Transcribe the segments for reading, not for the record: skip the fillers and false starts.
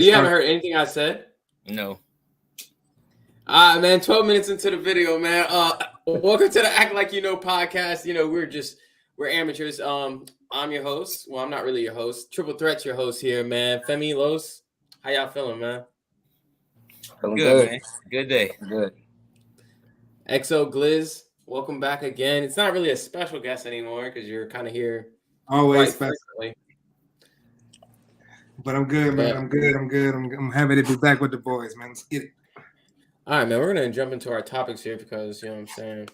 You haven't heard anything I said? No. Man, 12 minutes into the video, man. Welcome to the Act Like You Know podcast. You know, we're amateurs. I'm your host. Well, I'm not really your host. Triple Threat's your host here, man. Femi, Los, how y'all feeling, man? Feeling good, man. Good day. Good. XO Gliz, welcome back again. It's not really a special guest anymore because you're kind of here. Always special. But I'm good, man. I'm good. I'm happy to be back with the boys, man. Let's get it. All right, man. We're going to jump into our topics here because, you know what I'm saying,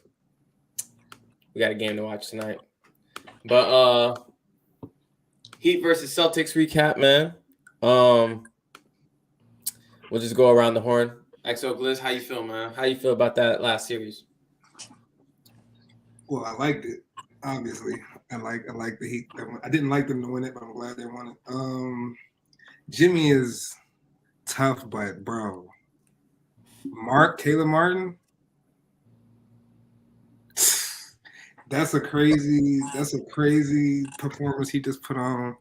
we got a game to watch tonight. But Heat versus Celtics recap, man. We'll just go around the horn. XO Gliz, how you feel, man? How you feel about that last series? Well, I liked it, obviously. I like the Heat. I didn't like them to win it, but I'm glad they won it. Jimmy is tough, but bro, Caleb Martin, that's a crazy performance he just put on.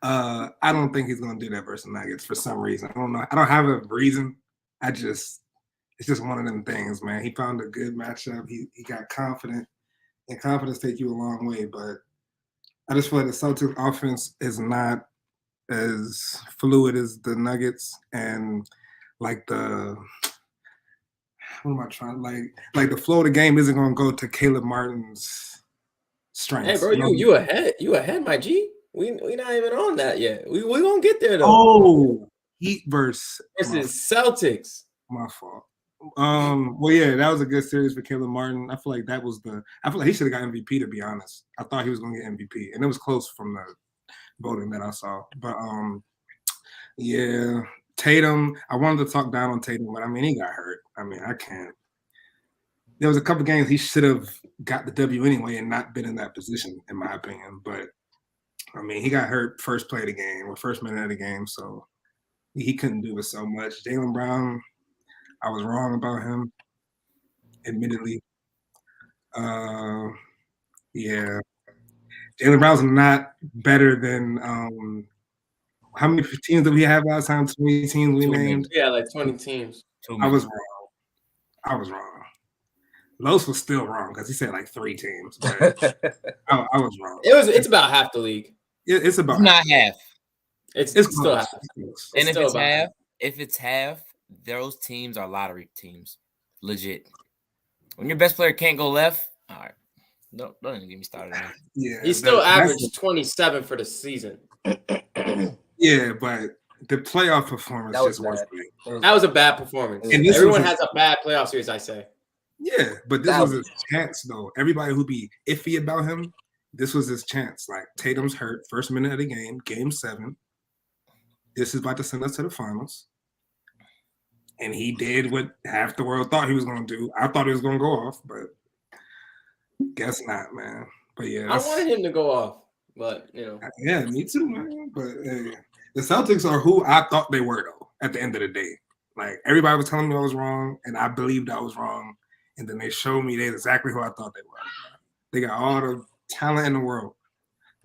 I don't think he's gonna do that versus Nuggets for some reason. I don't know. I don't have a reason. It's just one of them things, man. He found a good matchup. He got confident, and confidence take you a long way. But I just feel like the Celtics offense is not as fluid as the Nuggets, and like the flow of the game isn't gonna go to Caleb Martin's strengths. Hey, bro, you ahead, my G. We not even on that yet. We gonna get there though. Oh, Heat versus Celtics. My fault. Well, yeah, that was a good series for Caleb Martin. I feel like he should have got MVP, to be honest. I thought he was gonna get MVP, and it was close from the voting that I saw. But yeah, Tatum. I wanted to talk down on Tatum, but I mean, he got hurt. I mean, I can't. There was a couple games he should have got the W anyway and not been in that position, in my opinion. But I mean, he got hurt first play of the game or first minute of the game, so he couldn't do it so much. Jaylen Brown, I was wrong about him, admittedly. Yeah. Jaylen Brown's not better than how many teams did we have last time? 20 teams we named? Yeah, like 20 teams. I was wrong. Los was still wrong because he said like 3 teams. But I was wrong. It's about half the league. It's about not half. It's still half. And if it's half, those teams are lottery teams. Legit. When your best player can't go left, all right. Don't even get me started on that. Yeah, he still averaged 27 for the season. Yeah, but the playoff performance just wasn't great. That was a bad performance. And everyone has a bad playoff series, I say. Yeah, but this was his chance, though. Everybody who be iffy about him, this was his chance. Like, Tatum's hurt, first minute of the game, game 7. This is about to send us to the finals. And he did what half the world thought he was going to do. I thought he was going to go off, but guess not, man. But yeah. I wanted him to go off, but, you know. Yeah, me too, man. But the Celtics are who I thought they were, though, at the end of the day. Like, everybody was telling me I was wrong, and I believed I was wrong. And then they showed me they're exactly who I thought they were. They got all the talent in the world,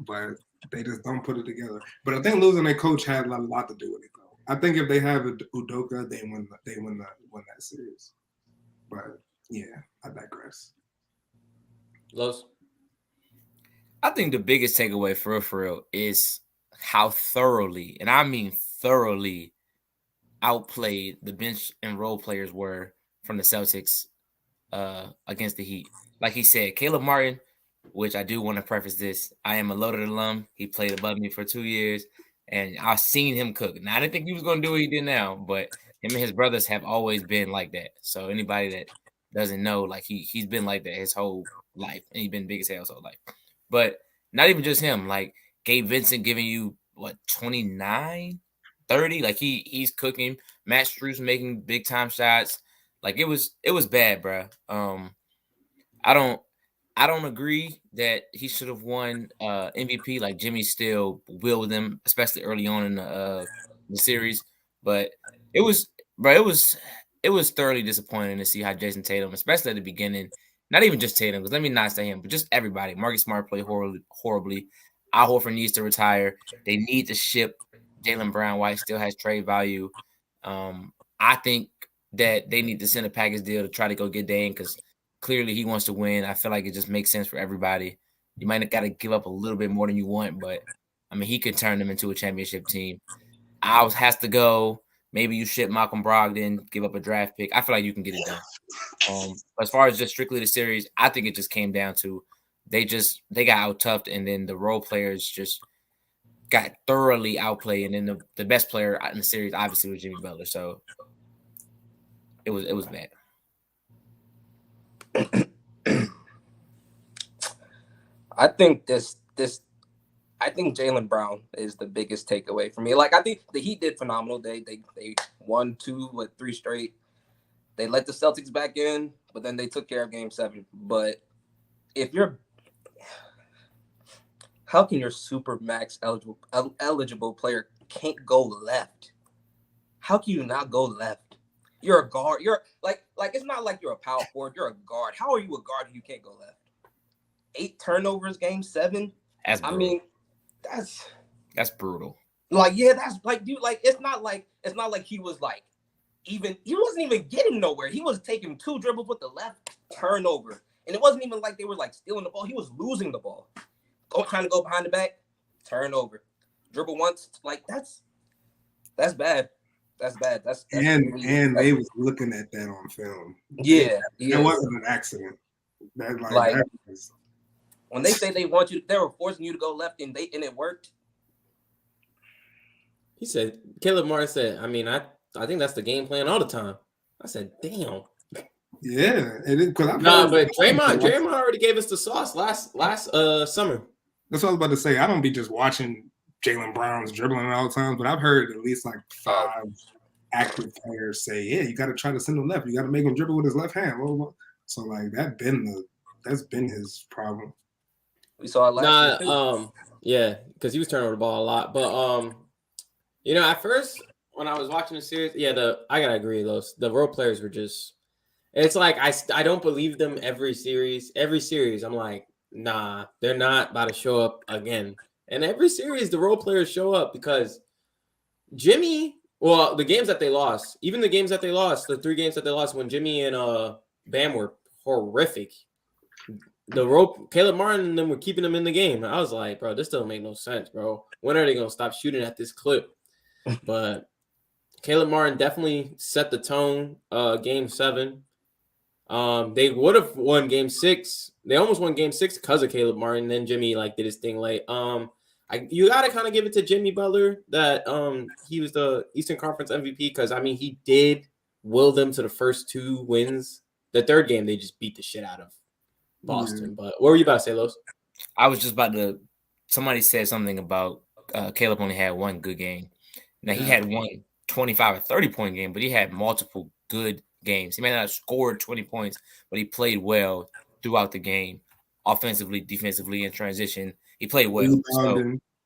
but they just don't put it together. But I think losing their coach had a lot to do with it, though. I think if they have Udoka, they win that series. But yeah, I digress. Los? I think the biggest takeaway for real is how thoroughly, and I mean thoroughly, outplayed the bench and role players were from the Celtics against the Heat. Like he said, Caleb Martin, which I do want to preface this, I am a loaded alum. He played above me for 2 years, and I've seen him cook. Now, I didn't think he was going to do what he did now, but him and his brothers have always been like that. So anybody that doesn't know, like he's been like that his whole life, and he's been big as hell his whole life. But not even just him, like Gabe Vincent giving you, 29, 30? Like he's cooking. Matt Strus making big-time shots. Like it was bad, bro. I don't agree that he should have won MVP. Like Jimmy still willed them, especially early on in the series. But it was thoroughly disappointing to see how Jason Tatum, especially at the beginning, not even just Tatum, because let me not say him, but just everybody. Marcus Smart played horribly. Al Horford needs to retire. They need to ship Jaylen Brown-White still has trade value. I think that they need to send a package deal to try to go get Dane because clearly he wants to win. I feel like it just makes sense for everybody. You might have got to give up a little bit more than you want, but I mean, he could turn them into a championship team. Owls has to go. Maybe you ship Malcolm Brogdon, give up a draft pick. I feel like you can get it done. As far as just strictly the series, I think it just came down to they got out-toughed, and then the role players just got thoroughly outplayed, and then the best player in the series obviously was Jimmy Butler. So it was bad. I think I think Jaylen Brown is the biggest takeaway for me. Like, I think the Heat did phenomenal. They won 3 straight. They let the Celtics back in, but then they took care of Game 7. But how can your Supermax eligible player can't go left? How can you not go left? You're a guard. You're like it's not like you're a power forward. You're a guard. How are you a guard if you can't go left? 8 turnovers, Game 7. That's brutal. I mean, that's brutal. Like, yeah, that's like, dude, like it's not like he was like he wasn't even getting nowhere. He was taking 2 dribbles with the left turnover. And it wasn't even like they were like stealing the ball. He was losing the ball. Trying to go behind the back, turnover. Dribble once, like that's bad. That's bad. That's they was looking at that on film. Yeah. It wasn't an accident. That was, when they say they want you, they were forcing you to go left, and it worked. He said, Caleb Martin said, I mean, I think that's the game plan all the time. I said, damn. Yeah, but Draymond already gave us the sauce last summer. That's what I was about to say. I don't be just watching Jaylen Brown's dribbling at all times, but I've heard at least like 5 active players say, yeah, you got to try to send him left. You got to make him dribble with his left hand. So like that's been his problem. We saw it last year too. Yeah, because he was turning over the ball a lot. But at first when I was watching the series, I gotta agree, the role players were just. It's like I don't believe them every series. Every series, I'm like, nah, they're not about to show up again. And every series, the role players show up because Jimmy. Well, the games that they lost, even the games that they lost, the 3 games that they lost when Jimmy and Bam were horrific. Caleb Martin and them were keeping them in the game. I was like, bro, this doesn't make no sense, bro. When are they gonna stop shooting at this clip? But Caleb Martin definitely set the tone. Game 7. They would have won Game 6. They almost won Game 6 because of Caleb Martin. Then Jimmy did his thing late. You got to kind of give it to Jimmy Butler that he was the Eastern Conference MVP because, I mean, he did will them to the first 2 wins. The 3rd game, they just beat the shit out of Boston. Mm-hmm. But what were you about to say, Los? I was just about to – somebody said something about Caleb only had 1 good game. Now, he had one 25 or 30-point game, but he had multiple good games. He may not have scored 20 points, but he played well throughout the game, offensively, defensively, in transition. He played well.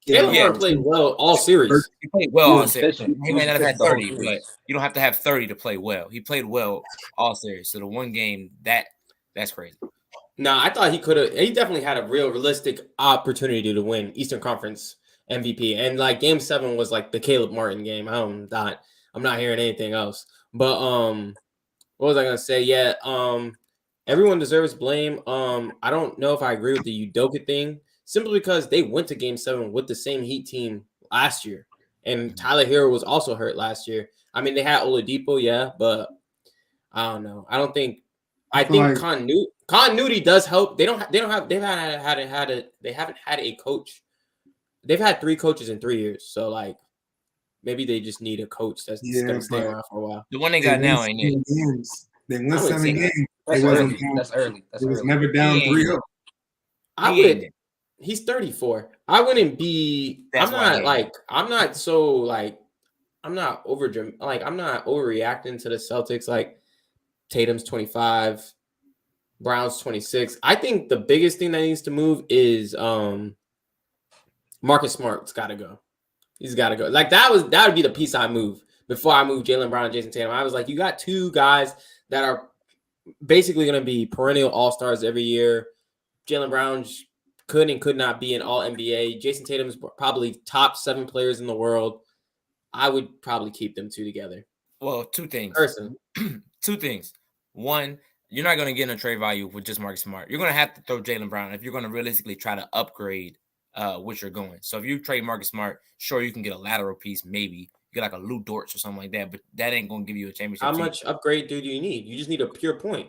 Caleb Martin played well all series. He played well all series. He may not have had 30, but you don't have to have 30 to play well. He played well all series. So the 1 game, that's crazy. No, I thought he could have. He definitely had a realistic opportunity to win Eastern Conference MVP. And Game 7 was the Caleb Martin game. I'm not hearing anything else. But what was I gonna say? Yeah, everyone deserves blame. I don't know if I agree with the Udoka thing, simply because they went to Game 7 with the same Heat team last year, and Tyler Hero was also hurt last year. I mean, they had Oladipo, yeah, but I don't know. I think continuity does help. They haven't had a coach. They've had 3 coaches in 3 years, so maybe they just need a coach that's gonna stay around for a while. The one they got now ain't it? They won 7 games. That's early. It was never down 3-0. He's 34. I wouldn't be. I'm not overreacting to the Celtics. Tatum's 25, Brown's 26. I think the biggest thing that needs to move is Marcus Smart's got to go. He's got to go. That would be the piece I move before I move Jaylen Brown and Jason Tatum. I was like, you got 2 guys that are basically going to be perennial all-stars every year. Jaylen Brown could and could not be an all-NBA. Jason Tatum's probably top 7 players in the world. I would probably keep them two together. Well, two things. Person. Two things. One, you're not going to get a trade value with just Marcus Smart. You're going to have to throw Jaylen Brown if you're going to realistically try to upgrade what you're going. So if you trade Marcus Smart, sure, you can get a lateral piece, maybe. You get like a Lou Dortz or something like that, but that ain't going to give you a championship. How much upgrade do you need? You just need a pure point.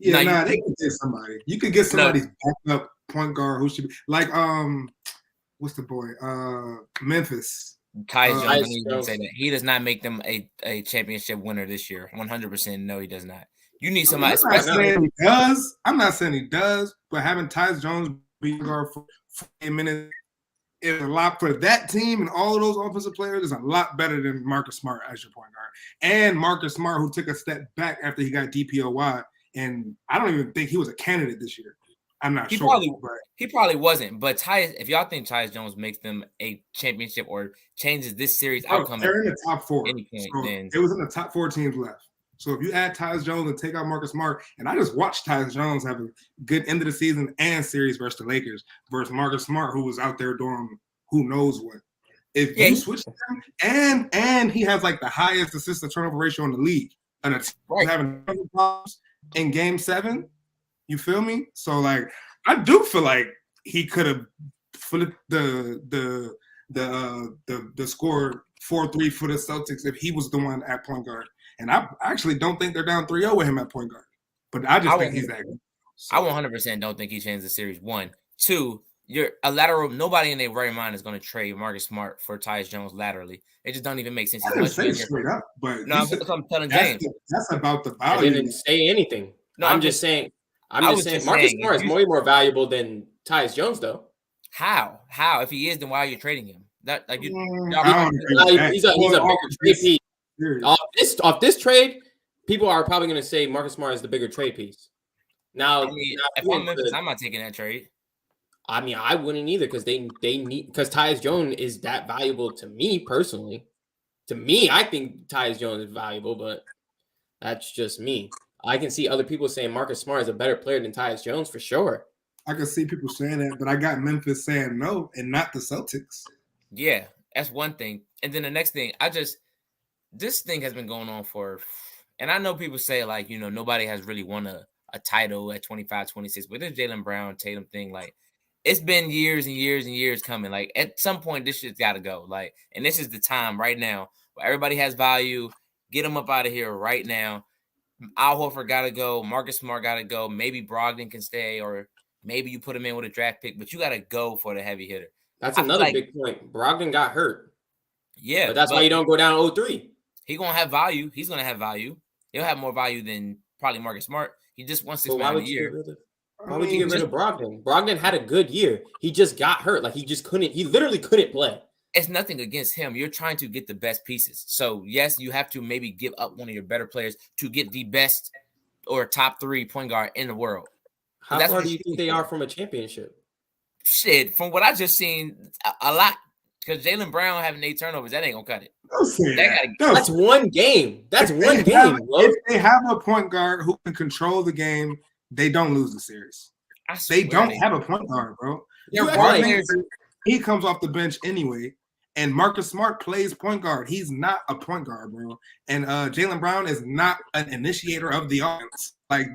Yeah, they can get somebody. You could get somebody's backup point guard who should be like what's the boy? Memphis. Tyus Jones. Say that. He does not make them a championship winner this year. 100% no, he does not. You need somebody. I'm not saying he does. I'm not saying he does, but having Tyus Jones be guard for 40 minutes is a lot for that team, and all of those offensive players is a lot better than Marcus Smart as your point guard. And Marcus Smart, who took a step back after he got DPOY, and I don't even think he was a candidate this year. I'm not sure. He probably wasn't. But Tyus, if y'all think Tyus Jones makes them a championship or changes this series outcome, they're in the top 4. Point, so it was in the top 4 teams left. So if you add Tyus Jones and take out Marcus Smart, and I just watched Tyus Jones have a good end of the season and series versus the Lakers versus Marcus Smart, who was out there doing who knows what. If you switch him, and he has like the highest assist to turnover ratio in the league, and it's having problems in Game 7, you feel me? So like, I do feel like he could have flipped the score 4-3 for the Celtics if he was the one at point guard. And I actually don't think they're down 3-0 with him at point guard. But I just think he's that good. So. I 100% don't think he changed the series. 1. 2, you're a lateral. Nobody in their right mind is going to trade Marcus Smart for Tyus Jones laterally. It just don't even make sense. I didn't say straight up, but no, I'm telling James. That's about the value. I didn't say anything. No, I'm just saying. Marcus Smart is way more valuable than Tyus Jones, though. How? If he is, then why are you trading him? That like he's a bigger trade piece. Off this trade, people are probably going to say Marcus Smart is the bigger trade piece. Now, if I'm Memphis, I'm not taking that trade. I mean, I wouldn't either because they need because Tyus Jones is that valuable to me personally. To me, I think Tyus Jones is valuable, but that's just me. I can see other people saying Marcus Smart is a better player than Tyus Jones for sure. I can see people saying that, but I got Memphis saying no and not the Celtics. Yeah, that's one thing. And then the next thing, this thing has been going on and I know people say like, nobody has really won a title at 25, 26, but this Jaylen Brown, Tatum thing, like it's been years and years and years coming. Like at some point, this shit's got to go. Like, and this is the time right now where everybody has value. Get them up out of here right now. Al Horford got to go. Marcus Smart got to go. Maybe Brogdon can stay, or maybe you put him in with a draft pick, but you got to go for the heavy hitter. That's another big point. Brogdon got hurt. Yeah. But that's why you don't go down 0-3. He's going to have value. He'll have more value than probably Marcus Smart. He just won $6 million a year. Why would you get rid of Brogdon? Brogdon had a good year. He just got hurt. Like he literally couldn't play. It's nothing against him. You're trying to get the best pieces. So, yes, you have to maybe give up one of your better players to get the best or top 3 point guard in the world. How far do you think they are from a championship? Shit, from what I just seen, a lot. Because Jaylen Brown having 8 turnovers, that ain't going to cut it. That's one game. If they have a point guard who can control the game, they don't lose the series. They don't have a point guard, bro. He comes off the bench anyway. And Marcus Smart plays point guard. He's not a point guard, bro. And Jaylen Brown is not an initiator of the offense. Like,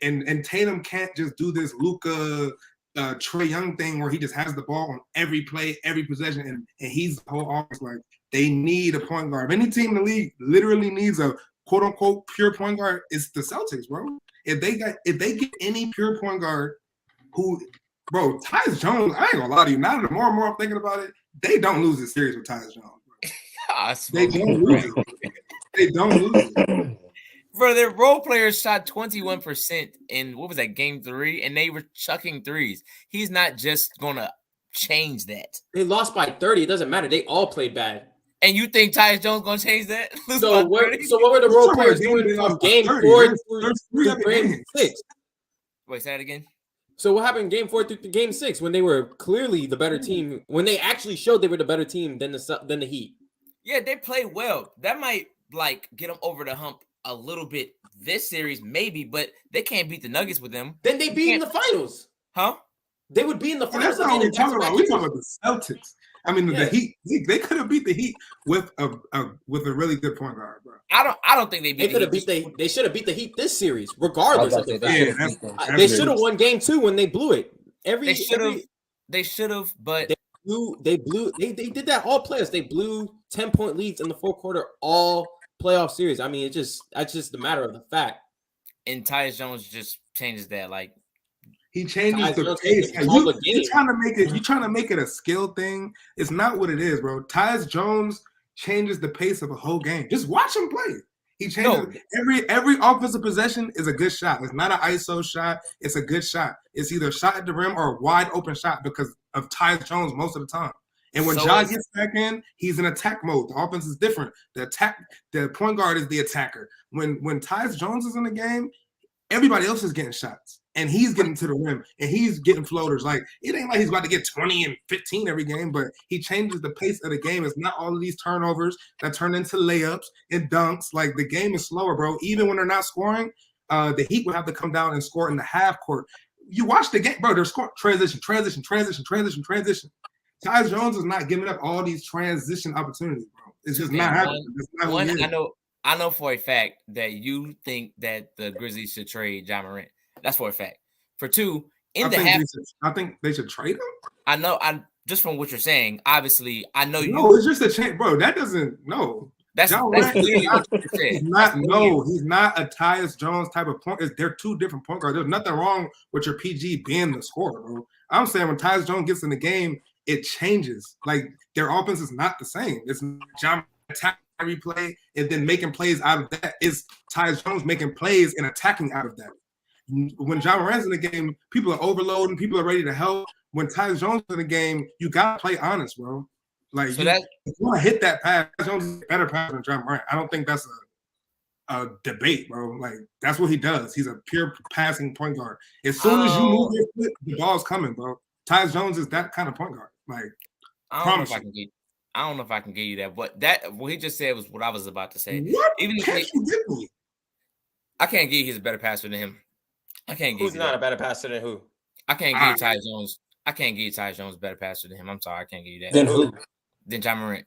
and Tatum can't just do this Luka, Trae Young thing where he just has the ball on every play, every possession, and he's the whole offense. Like, they need a point guard. If any team in the league literally needs a quote unquote pure point guard, it's the Celtics, bro. If they get any pure point guard who, bro, Tyus Jones, I ain't gonna lie to you. Now the more and more I'm thinking about it, they don't lose the series with Tyus Jones. They don't lose it. They don't lose it. Bro, their role players shot 21% in, what was that, game 3? And they were chucking threes. He's not just going to change that. They lost by 30. It doesn't matter. They all played bad. And you think Tyus Jones going to change that? So what were the role players doing from game 4 to game 6? Wait, say that again? So what happened in game 4 through game 6 when they were clearly the better team, when they actually showed they were the better team than the Heat? Yeah, they played well. That might like get them over the hump a little bit this series, maybe, but they can't beat the Nuggets with them. Then they be in the finals. Huh? They would be in the finals. That's not what we're talking about. We're talking about the Celtics. I mean, the Heat, they could have beat the Heat with a really good point guard, bro. I don't think They could have beat they should have beat the Heat this series, regardless of the fact. They should have won game 2 when they blew it. They should have, but they did that all playoffs. They blew 10-point leads in the fourth quarter all playoff series. I mean, that's just a matter of the fact. And Tyus Jones just changes that. Like he changes the pace. You're trying to make it a skill thing. It's not what it is, bro. Tyus Jones changes the pace of a whole game. Just watch him play. He changes every offensive possession is a good shot. It's not an ISO shot. It's a good shot. It's either a shot at the rim or a wide open shot because of Tyus Jones most of the time. And when Ja gets back in, he's in attack mode. The offense is different. The point guard is the attacker. When Tyus Jones is in the game, everybody else is getting shots. And he's getting to the rim. And he's getting floaters. Like, it ain't like he's about to get 20 and 15 every game, but he changes the pace of the game. It's not all of these turnovers that turn into layups and dunks. Like, the game is slower, bro. Even when they're not scoring, the Heat would have to come down and score in the half court. You watch the game, bro. They're scoring transition. Tyus Jones is not giving up all these transition opportunities, bro. It's just not happening. I know for a fact that you think that the Grizzlies should trade Ja Morant. That's for a fact. For two, I think they should trade him. I know. Just from what you're saying, obviously, I know you. No, it's just a change, bro. That doesn't. No, that's clearly what you said. He's not a Tyus Jones type of point. They're two different point guards. There's nothing wrong with your PG being the scorer, bro. I'm saying when Tyus Jones gets in the game, it changes. Like, their offense is not the same. It's John attacking every play and then making plays out of that. It's Tyus Jones making plays and attacking out of that. When Ja Morant's in the game, people are overloading, people are ready to help. When Tyus Jones is in the game, you gotta play honest, bro. Like, you want to hit that pass. Tyus Jones is a better passer than Ja Morant. I don't think that's a debate, bro. Like, that's what he does. He's a pure passing point guard. As soon as you move your foot, the ball's coming, bro. Tyus Jones is that kind of point guard. Like, I don't know if I can give you that, but what he just said was what I was about to say. What? Even if you give me, I can't give you he's a better passer than him. I can't give Who's not a better passer than who? I can't give you Tyus Jones. I can't give you Tyus Jones a better passer than him. I'm sorry, I can't give you that. Then who? Then Ja Morant.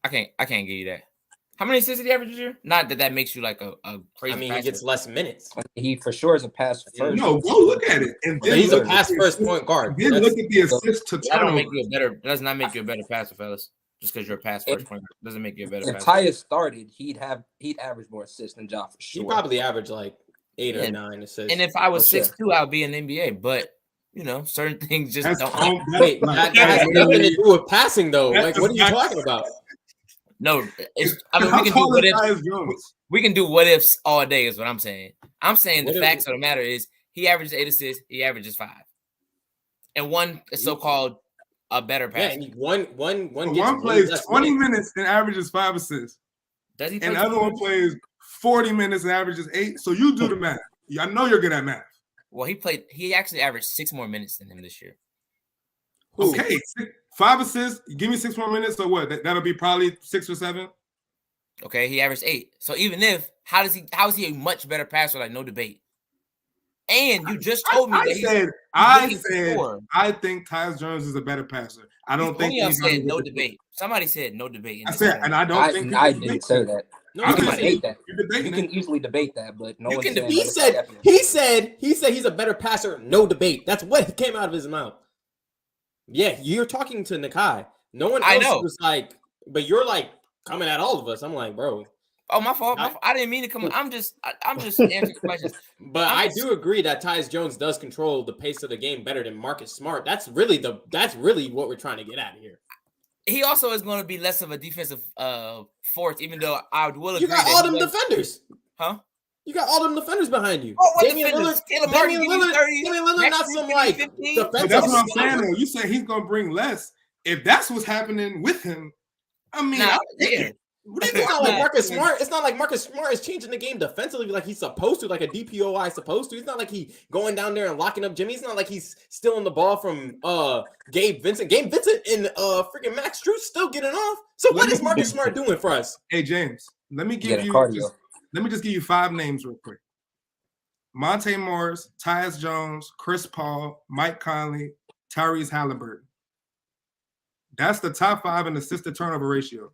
I can't give you that. How many assists did he average this year? Not that makes you like a crazy. I mean, passer. he gets less minutes. He for sure is a pass first. No, go look at it. And then he's a pass first point guard. Then look at the assist to turnover. Does not make you a better passer, fellas. Just because you're a pass first point guard doesn't make you a better passer. If Tyus started, he'd average more assists than Ja for sure. He probably average like 8 or 9 assists. And if I was 6'2", I'd be in the NBA. But certain things just don't. Wait, that has nothing to do with passing, though. Like, what are you talking about? No, we can do what ifs all day. Is what I'm saying. I'm saying the facts of the matter is he averages 8 assists. He averages 5, and one is so-called a better passer. Yeah, one plays 20 minutes and averages 5 assists. Does he? And the other one plays 40 minutes and averages 8. So you do the math. I know you're good at math. Well, he actually averaged 6 more minutes than him this year. Okay, 5 assists. Give me 6 more minutes. So what? That'll be probably 6 or 7. Okay, he averaged 8. So even if how is he a much better passer? Like, no debate. And you just told me I think Tyus Jones is a better passer. I don't think he said no debate. Somebody said no debate. I said, and I don't think I didn't say that. No, you can debate that. You can easily debate that, but no one. He said he's a better passer. No debate. That's what came out of his mouth. Yeah, you're talking to Nakai. No one else was like, but you're like coming at all of us. I'm like, bro. Oh, my fault. I didn't mean to come. I'm just answering questions. But I do agree that Tyus Jones does control the pace of the game better than Marcus Smart. That's really what we're trying to get at here. He also is going to be less of a defensive force, even though I will agree. You got all them defenders, huh? You got all them defenders behind you. Oh, what Damian Lillard, not some like defensive. But that's what I'm saying, though. You say he's going to bring less. If that's what's happening with him, I mean, it's not like Marcus Smart. It's not like Marcus Smart is changing the game defensively like he's supposed to, like a DPOI supposed to. It's not like he going down there and locking up Jimmy. It's not like he's stealing the ball from Gabe Vincent. Gabe Vincent and freaking Max Strus still getting off. So what is Marcus Smart doing for us? Hey James, let me give you let me just give you 5 names real quick. Monte Morris, Tyus Jones, Chris Paul, Mike Conley, Tyrese Halliburton. That's the top 5 in assist to turnover ratio.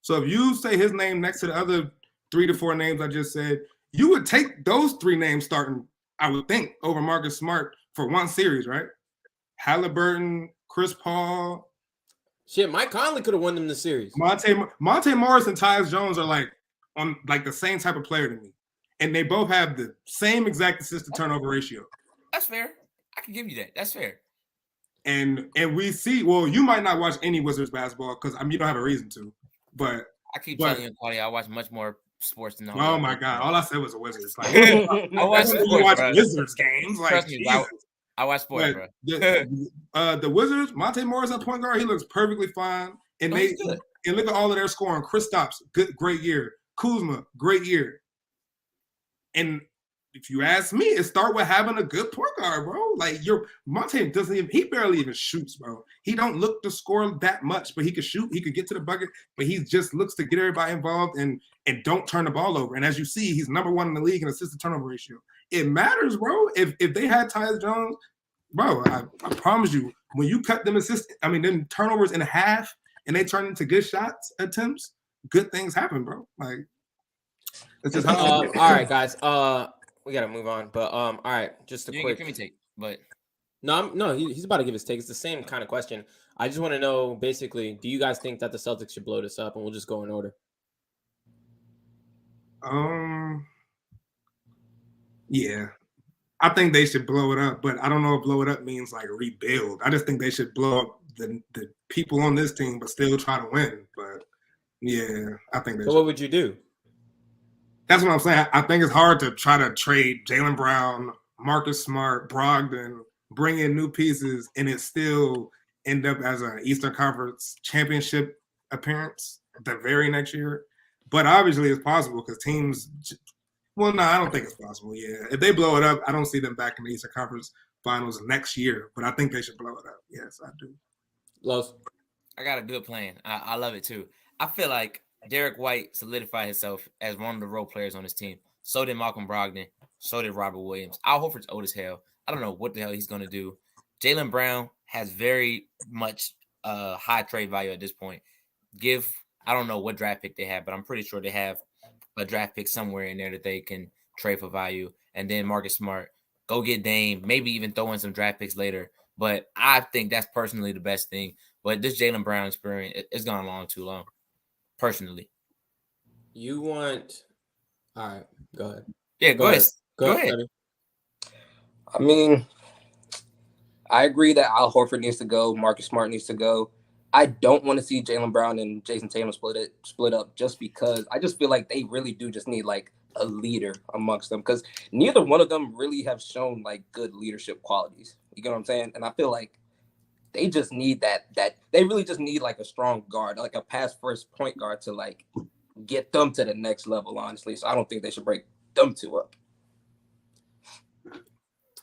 So if you say his name next to the other 3 to 4 names I just said, you would take those 3 names starting, I would think, over Marcus Smart for one series, right? Halliburton, Chris Paul. Shit, Mike Conley could have won them the series. Monte Morris and Tyus Jones are like on like the same type of player to me. And they both have the same exact assist to turnover ratio. That's fair. I can give you that. That's fair. And we see, well, you might not watch any Wizards basketball because you don't have a reason to. But I keep telling you, Claudia, I watch much more sports than oh my God, all I said was a Wizards. Like, I watch Wizards games. Like, I watch sports, bro. The Wizards, Monte Morris at point guard, he looks perfectly fine. And and look at all of their scoring. Kristaps, great year. Kuzma, great year. And if you ask me, it start with having a good point guard, bro. Like Monte he barely even shoots, bro. He don't look to score that much, but he could shoot. He could get to the bucket, but he just looks to get everybody involved and don't turn the ball over. And as you see, he's number 1 in the league in assist to turnover ratio. It matters, bro. If they had Tyus Jones, bro, I promise you, when you cut them them turnovers in half and they turn into good shots attempts, good things happen, bro. Like it's just how. All right, guys. We gotta move on, but all right, just a quick. Give me take, but no, he's about to give his take. It's the same kind of question. I just want to know, basically, do you guys think that the Celtics should blow this up? And we'll just go in order. Yeah, I think they should blow it up, but I don't know if blow it up means like rebuild. I just think they should blow up the people on this team, but still try to win. But yeah, I think. So what would you do? That's what I'm saying. I think it's hard to try to trade Jaylen Brown, Marcus Smart, Brogdon, bring in new pieces, and it still end up as an Eastern Conference championship appearance the very next year. But obviously it's possible because teams – well, no, I don't think it's possible, yeah. If they blow it up, I don't see them back in the Eastern Conference Finals next year. But I think they should blow it up. Yes, I do. Los? I got a good plan. I love it too. I feel like Derek White solidified himself as one of the role players on his team. So did Malcolm Brogdon. So did Robert Williams. Al Horford's old as hell. I don't know what the hell he's going to do. Jaylen Brown has very much high trade value at this point. I don't know what draft pick they have, but I'm pretty sure they have a draft pick somewhere in there that they can trade for value. And then Marcus Smart, go get Dame, maybe even throw in some draft picks later. But I think that's personally the best thing. But this Jaylen Brown experience, it's gone along too long. Personally, all right, go ahead. Yeah, go ahead. Go ahead. I mean, I agree that Al Horford needs to go. Marcus Smart needs to go. I don't want to see Jaylen Brown and Jason Tatum split up just because I just feel like they really do just need like a leader amongst them because neither one of them really have shown like good leadership qualities. You get what I'm saying? And I feel like they just need that they really just need like a strong guard, like a pass first point guard to like get them to the next level, honestly. So I don't think they should break them two up.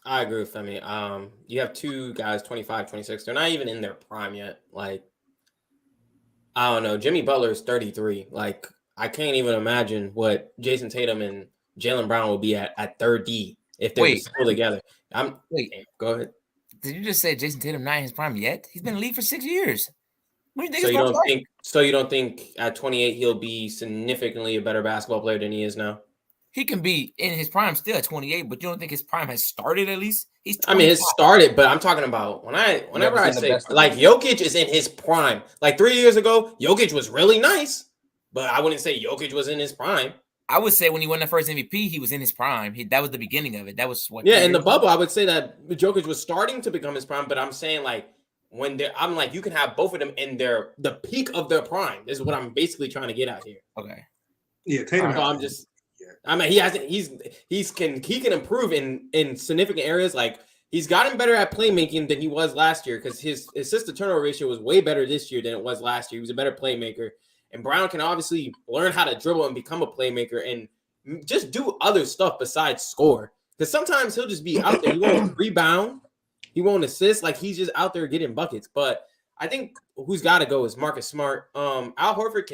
I agree with Femi. You have two guys, 25, 26. They're not even in their prime yet. Like, I don't know. Jimmy Butler is 33. Like, I can't even imagine what Jason Tatum and Jaylen Brown will be at 30 if they were still together. Go ahead. Did you just say Jason Tatum not in his prime yet? He's been in the league for 6 years. What do you think? So you don't think at 28 he'll be significantly a better basketball player than he is now? He can be in his prime still at 28, but you don't think his prime has started at least? It's started, but I'm talking about whenever I say like Jokic is in his prime. Like 3 years ago, Jokic was really nice, but I wouldn't say Jokic was in his prime. I would say when he won the first MVP, he was in his prime. That was the beginning of it. That was what. Yeah, in the bubble, I would say that Jokic was starting to become his prime, but I'm saying like I'm like you can have both of them in the peak of their prime. This is what I'm basically trying to get at here. Okay. Yeah, Tatum. I mean, he can improve in significant areas. Like he's gotten better at playmaking than he was last year because his assist to turnover ratio was way better this year than it was last year. He was a better playmaker. And Brown can obviously learn how to dribble and become a playmaker and just do other stuff besides score. Because sometimes he'll just be out there. He won't rebound. He won't assist. Like he's just out there getting buckets. But I think who's got to go is Marcus Smart. Al Horford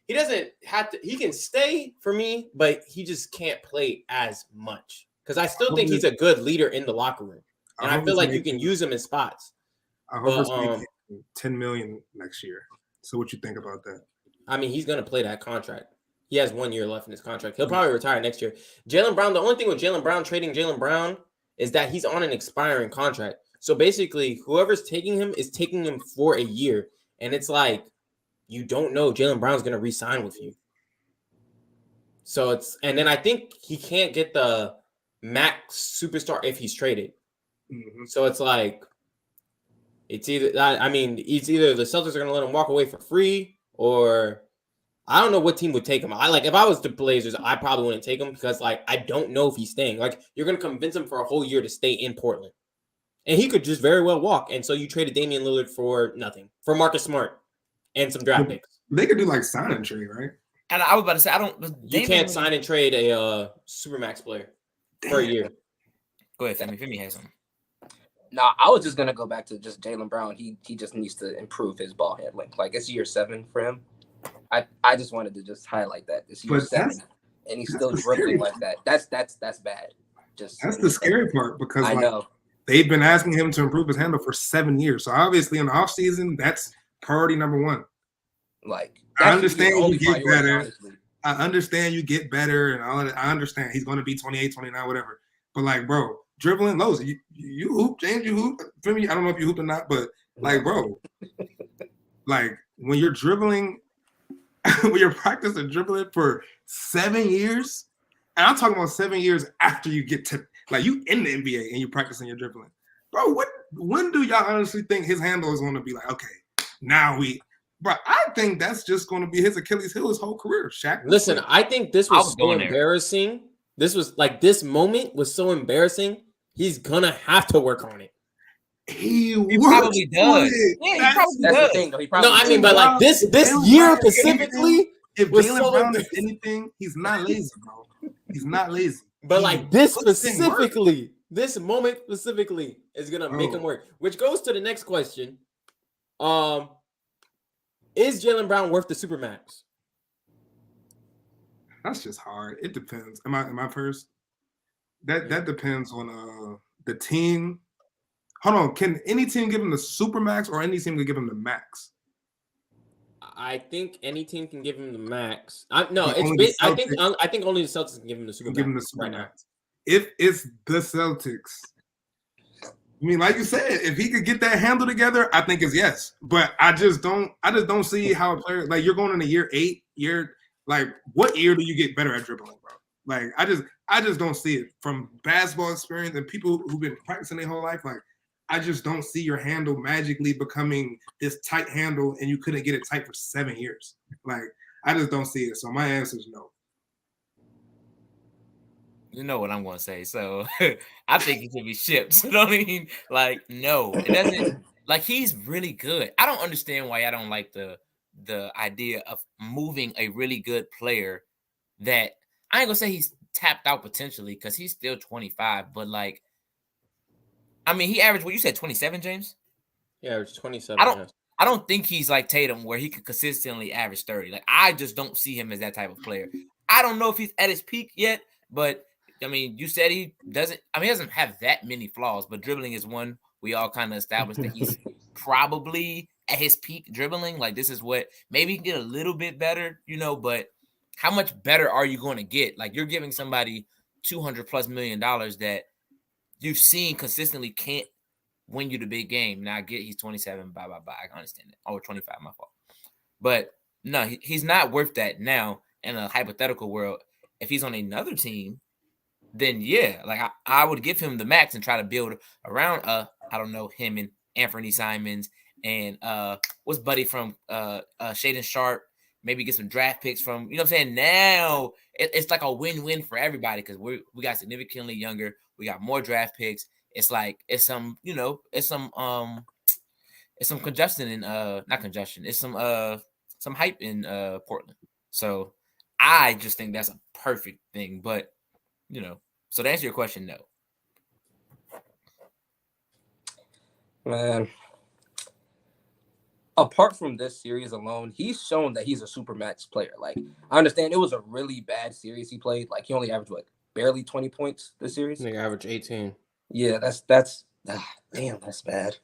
he can stay for me, but he just can't play as much. Because I still think he's a good leader in the locker room. And I feel like you can use him in spots. $10 million next year. So what you think about that? I mean, he's gonna play that contract. He has 1 year left in his contract. He'll probably retire next year. Jaylen Brown, the only thing with Jaylen Brown, trading Jaylen Brown, is that he's on an expiring contract. So basically, whoever's taking him is taking him for a year. And it's like, you don't know Jaylen Brown's going to re-sign with you. So it's, and then I think he can't get the max superstar if he's traded. Mm-hmm. So it's like, it's either, it's either the Celtics are going to let him walk away for free, or I don't know what team would take him. If I was the Blazers, I probably wouldn't take him because, like, I don't know if he's staying. Like, you're going to convince him for a whole year to stay in Portland. And he could just very well walk. And so you traded Damian Lillard for nothing, for Marcus Smart and some draft picks. They could do like sign and trade, right? And I was about to say, You can't sign and trade a Supermax player for a year. Go ahead, Femi has something. Nah, I was just gonna go back to just Jaylen Brown. He just needs to improve his ball handling. Like, it's year 7 for him. I just wanted to just highlight that it's year 7, and he's still dribbling like that. That's bad. That's the scary part, because I know they've been asking him to improve his handle for 7 years. So obviously in the offseason, that's priority number 1. Like, I understand you get better. Honestly. I understand you get better and all that. I understand he's going to be 28, 29, whatever. But like, bro, dribbling lows. You hoop, James. You hoop. For me, I don't know if you hoop or not, but like, bro, like when you're dribbling, when you're practicing dribbling for 7 years, and I'm talking about 7 years after you get to, like, you in the NBA and you're practicing your dribbling, bro. When do y'all honestly think his handle is going to be like, okay, now bro, I think that's just going to be his Achilles heel his whole career. Shaq. Listen, I think this was so embarrassing. This moment was so embarrassing. He's gonna have to work on it. He probably does. Yeah, he probably does. That's the thing, though. He probably no, I mean, but like this year specifically, if Jaylen Brown does anything, he's not lazy, bro. He's not lazy. But like this specifically, this moment specifically is gonna make him work. Which goes to the next question. Is Jaylen Brown worth the Supermax? That's just hard. It depends. Am I first? That depends on the team. Hold on. Can any team give him the Supermax, or any team can give him the max? I think any team can give him the max. I think only the Celtics can give him the Supermax. Give him the Supermax right now. If it's the Celtics, I mean, like you said, if he could get that handle together, I think it's yes. But I just don't see how a player, like, you're going into year 8, like, what year do you get better at dribbling, bro? Like, I just don't see it from basketball experience and people who've been practicing their whole life. Like, I just don't see your handle magically becoming this tight handle, and you couldn't get it tight for 7 years. Like, I just don't see it. So my answer is no. You know what I'm going to say. So I think he should be shipped. So don't mean, like, no. It doesn't, like, he's really good. I don't understand why I don't like the idea of moving a really good player that, I ain't going to say he's tapped out potentially because he's still 25, but, like, I mean, he averaged, what you said, 27, James? He averaged 27. I don't think he's like Tatum where he could consistently average 30. Like, I just don't see him as that type of player. I don't know if he's at his peak yet, but I mean, you said he doesn't have that many flaws, but dribbling is one. We all kind of established that he's probably at his peak dribbling. Like, this is what, maybe he can get a little bit better, but how much better are you going to get? Like, you're giving somebody $200+ million that you've seen consistently can't win you the big game. Now I get he's 27, bye. I understand that. Or 25, my fault. But no, he's not worth that now in a hypothetical world. If he's on another team, then yeah, like I would give him the max and try to build around I don't know, him and Anthony Simons and what's Buddy from Shaden Sharp, maybe get some draft picks from, you know what I'm saying? Now it's like a win-win for everybody because we got significantly younger, we got more draft picks. It's like it's some congestion in not congestion, it's some hype in Portland. So I just think that's a perfect thing, but so to answer your question, no. Man, apart from this series alone, he's shown that he's a Supermax player. Like, I understand it was a really bad series he played. Like, he only averaged barely 20 points this series. I think I averaged 18. Yeah, that's damn, that's bad.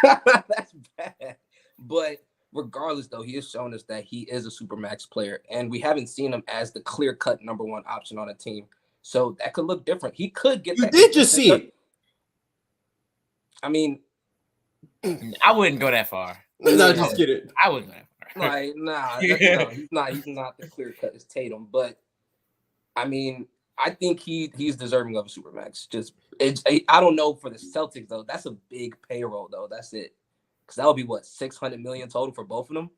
That's bad. But regardless, though, he has shown us that he is a Supermax player, and we haven't seen him as the clear-cut number one option on a team. So that could look different. He could get You that. did just see it. I mean, I wouldn't go that far. No, just kidding. I wouldn't go that far. like, nah, no, he's not the clear-cut as Tatum. But I mean, I think he's deserving of a Supermax. I don't know for the Celtics though. That's a big payroll though. That's it. Because that would be what, $600 million total for both of them,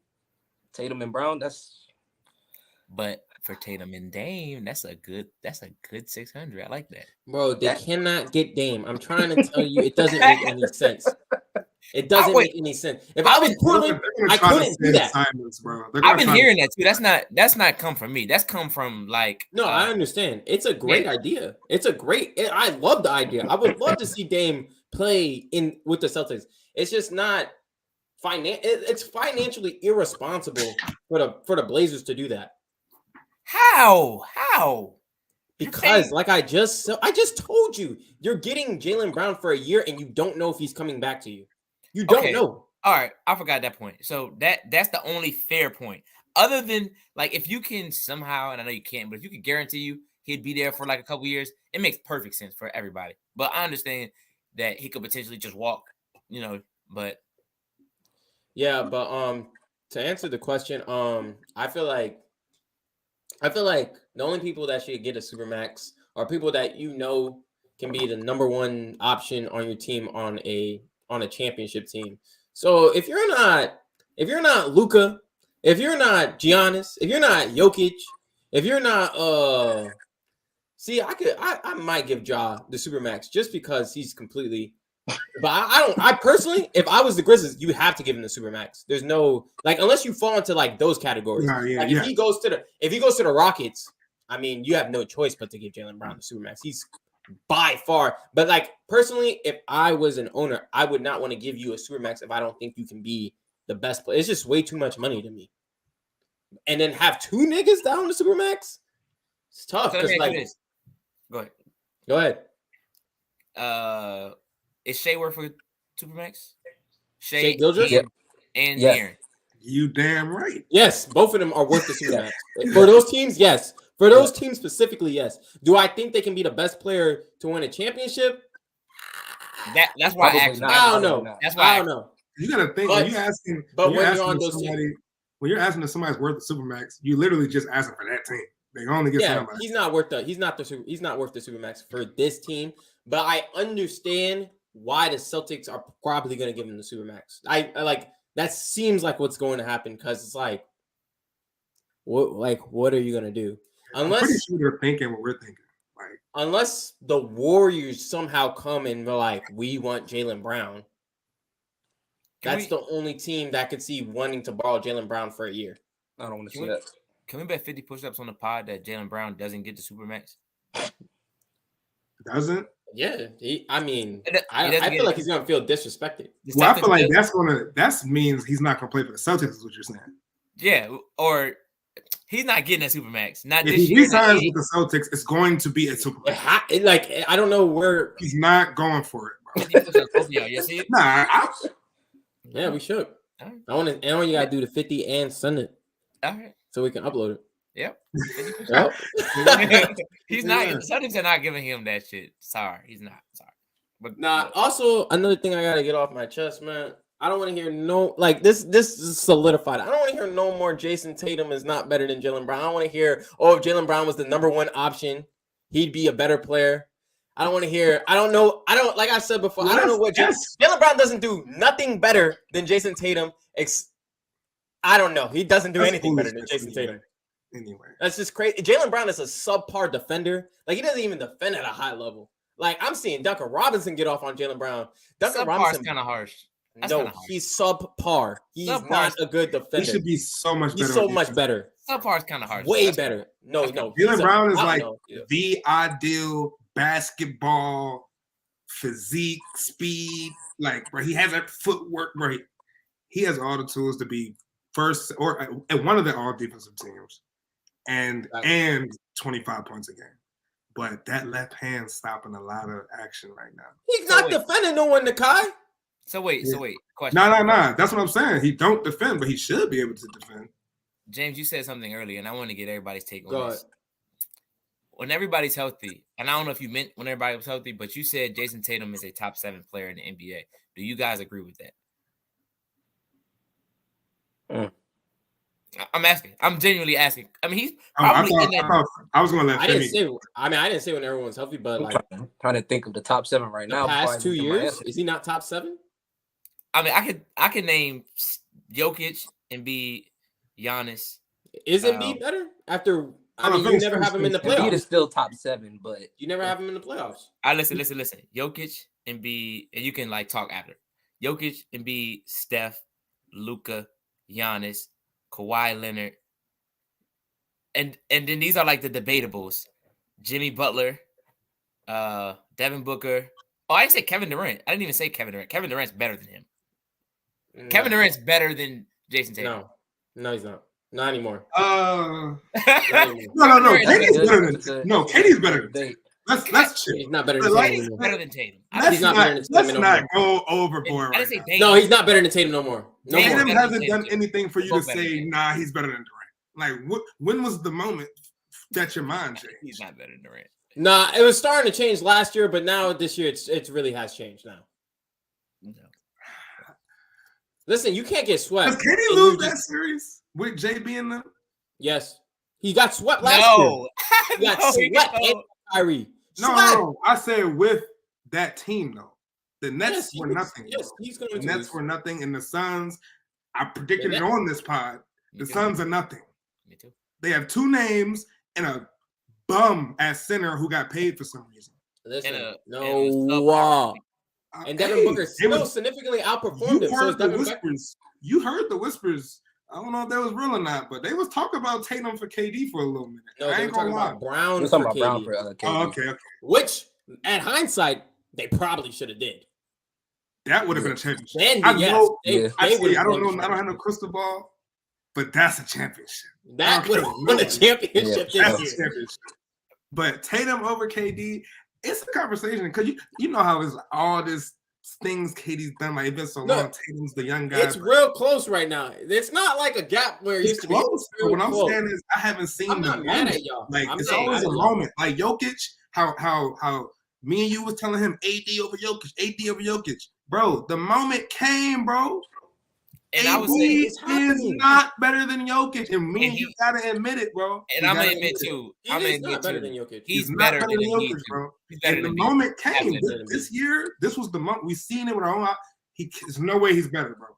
Tatum and Brown. But for Tatum and Dame, that's a good 600. I like that, bro. They cannot get Dame. I'm trying to tell you, it doesn't make any sense. It doesn't make any sense. If I was Portland, I couldn't do that. I've been hearing that too. That's not come from me. That's come from like. No, I understand. It's a great idea. I love the idea. I would love to see Dame play with the Celtics. It's just not it's financially irresponsible for the Blazers to do that. How? Because like I just told you, you're getting Jaylen Brown for a year and you don't know if he's coming back to you. You don't know. All right, I forgot that point. So that's the only fair point. Other than like if you can somehow, and I know you can't, but if you can guarantee you he'd be there for like a couple years, it makes perfect sense for everybody. But I understand that he could potentially just walk, but yeah, but to answer the question, I feel like the only people that should get a Supermax are people that can be the number one option on your team on a championship team. So if you're not Luka, if you're not Giannis, if you're not Jokic, if you're not I might give Ja the Supermax just because he's completely. But I personally, if I was the Grizzlies, you have to give him the Supermax. There's no unless you fall into like those categories. If he goes to the Rockets, I mean, you have no choice but to give Jaylen Brown the Supermax. He's by far. But like personally, if I was an owner, I would not want to give you a Supermax if I don't think you can be the best player. It's just way too much money to me. And then have two niggas down the Supermax? It's tough. So Go ahead. Is Shea worth for Supermax? Shea Gilgeous? And Aaron. You damn right. Yes, both of them are worth the Supermax. For those teams, yes. For those teams specifically, yes. Do I think they can be the best player to win a championship? That's why I asked. I don't know. That's why I don't know. You gotta think when you're asking. But when you're on those teams, when you're asking if somebody's worth the Supermax, you literally just asking for that team. They only get somebody. He's not worth the Supermax for this team. But I understand why the Celtics are probably going to give him the Supermax. I like that seems like what's going to happen because it's like, what are you going to do? Unless I'm pretty sure they're thinking what we're thinking. Like, unless the Warriors somehow come and they're like, we want Jaylen Brown. That's the only team that could see wanting to borrow Jaylen Brown for a year. I don't want to see that. Can we bet 50 push-ups on the pod that Jaylen Brown doesn't get the Supermax? Doesn't? Yeah, I feel like he's gonna feel disrespected. Well, I feel like that means he's not gonna play for the Celtics, is what you're saying. Yeah, or he's not getting a Supermax. Not if this he year. Signs with the Celtics, it's going to be a Supermax. I don't know where he's not going for it, bro. Yeah, we should. Right. I want you gotta do the 50 and send it. All right, so we can upload it. Yep. He's not. Celtics are not giving him that shit. Sorry, he's not. Sorry. But also another thing I gotta get off my chest, man. I don't want to hear this is solidified. I don't want to hear no more Jason Tatum is not better than Jaylen Brown. I don't want to hear, if Jaylen Brown was the number one option, he'd be a better player. I don't want to hear, like I said before, I don't know what Jaylen Brown doesn't do nothing better than Jason Tatum. I don't know. He doesn't do anything better than Jason Tatum. Anyway, that's just crazy. Jaylen Brown is a subpar defender. Like, he doesn't even defend at a high level. Like, I'm seeing Duncan Robinson get off on Jaylen Brown. Duncan Robinson kind of harsh. He's subpar. He's not a good defender. He should be so much better. He's so much better. Subpar is kind of harsh. Way better. No. Jaylen Brown is like the ideal basketball physique, speed. Like, bro, he has that footwork. Bro, he has all the tools to be first or at one of the all defensive teams. And 25 points a game. But that left hand stopping a lot of action right now. He's not defending no one, Nakai. So wait. Question. No. That's what I'm saying. He don't defend, but he should be able to defend. James, you said something earlier, and I want to get everybody's take on Go this. ahead. When everybody's healthy, and I don't know if you meant when everybody was healthy, but you said Jason Tatum is a top 7 player in the NBA. Do you guys agree with that? I'm asking. I'm genuinely asking. I mean, he's probably I was going to let I didn't say when everyone's healthy, but like I'm trying to think of the top 7 right now. The past 2 years, is he not top 7? I mean, I could name Jokic, Embiid, Giannis. Is Embiid better after? I mean, you never have him in the playoffs. Embiid is still top 7, but you never have him in the playoffs. Listen. Jokic, Embiid, and you can like talk after. Jokic, Embiid, Steph, Luka, Giannis, Kawhi Leonard, and then these are like the debatables: Jimmy Butler, Devin Booker. Oh, I didn't say Kevin Durant. I didn't even say Kevin Durant. Kevin Durant's better than him. No. Kevin Durant's better than Jason Tatum. No, he's not. Not anymore. No. KD's better than KD's better than Tatum. Let's chill. He's not better than Tatum. He's better than Tatum. He's not better than Tatum. Let's not go overboard. I didn't say Tatum. No, he's not better than Tatum no more. Tatum hasn't done anything for you to say, nah, he's better than Durant. Like, when was the moment that your mind changed? He's not better than Durant. Nah, it was starting to change last year, but now this year it really has changed now. No. Listen, you can't get swept. Does KD lose that series with JB in them? Yes. He got swept last year. He got swept in Kyrie. No. I said with that team, though. The Nets were nothing. Yes, he's going to The Nets were nothing, and the Suns, I predicted it on this pod. The Suns are nothing. Me too. They have 2 names and a bum at center who got paid for some reason. Listen, and Devin Booker still significantly outperformed him. You heard the whispers. I don't know if that was real or not, but they was talking about Tatum for KD for a little minute. No, I they ain't were talking gonna lie. about Brown for KD. Oh, okay. Which, at hindsight, they probably should have did. That would have been a championship. Then, I don't know. I don't have no crystal ball, but that's a championship. That would have won a championship this year. But Tatum over KD, it's a conversation because you know how it's all this things KD's done. Like, it's been so long. Tatum's the young guy. It's real close right now. It's not like a gap where it used to be. But what I'm saying is, I haven't seen I'm not mad at y'all. Like, it's always a moment. Like Jokic, how me and you was telling him AD over Jokic. Bro, the moment came, bro. And AD I was saying, is not better than Jokic, and you gotta admit it, bro. And I'm gonna admit too. He's not better than Jokic. He's better than Jokic, bro. And the moment came this year. This was the moment we seen it with our own eye. There's no way he's better, bro.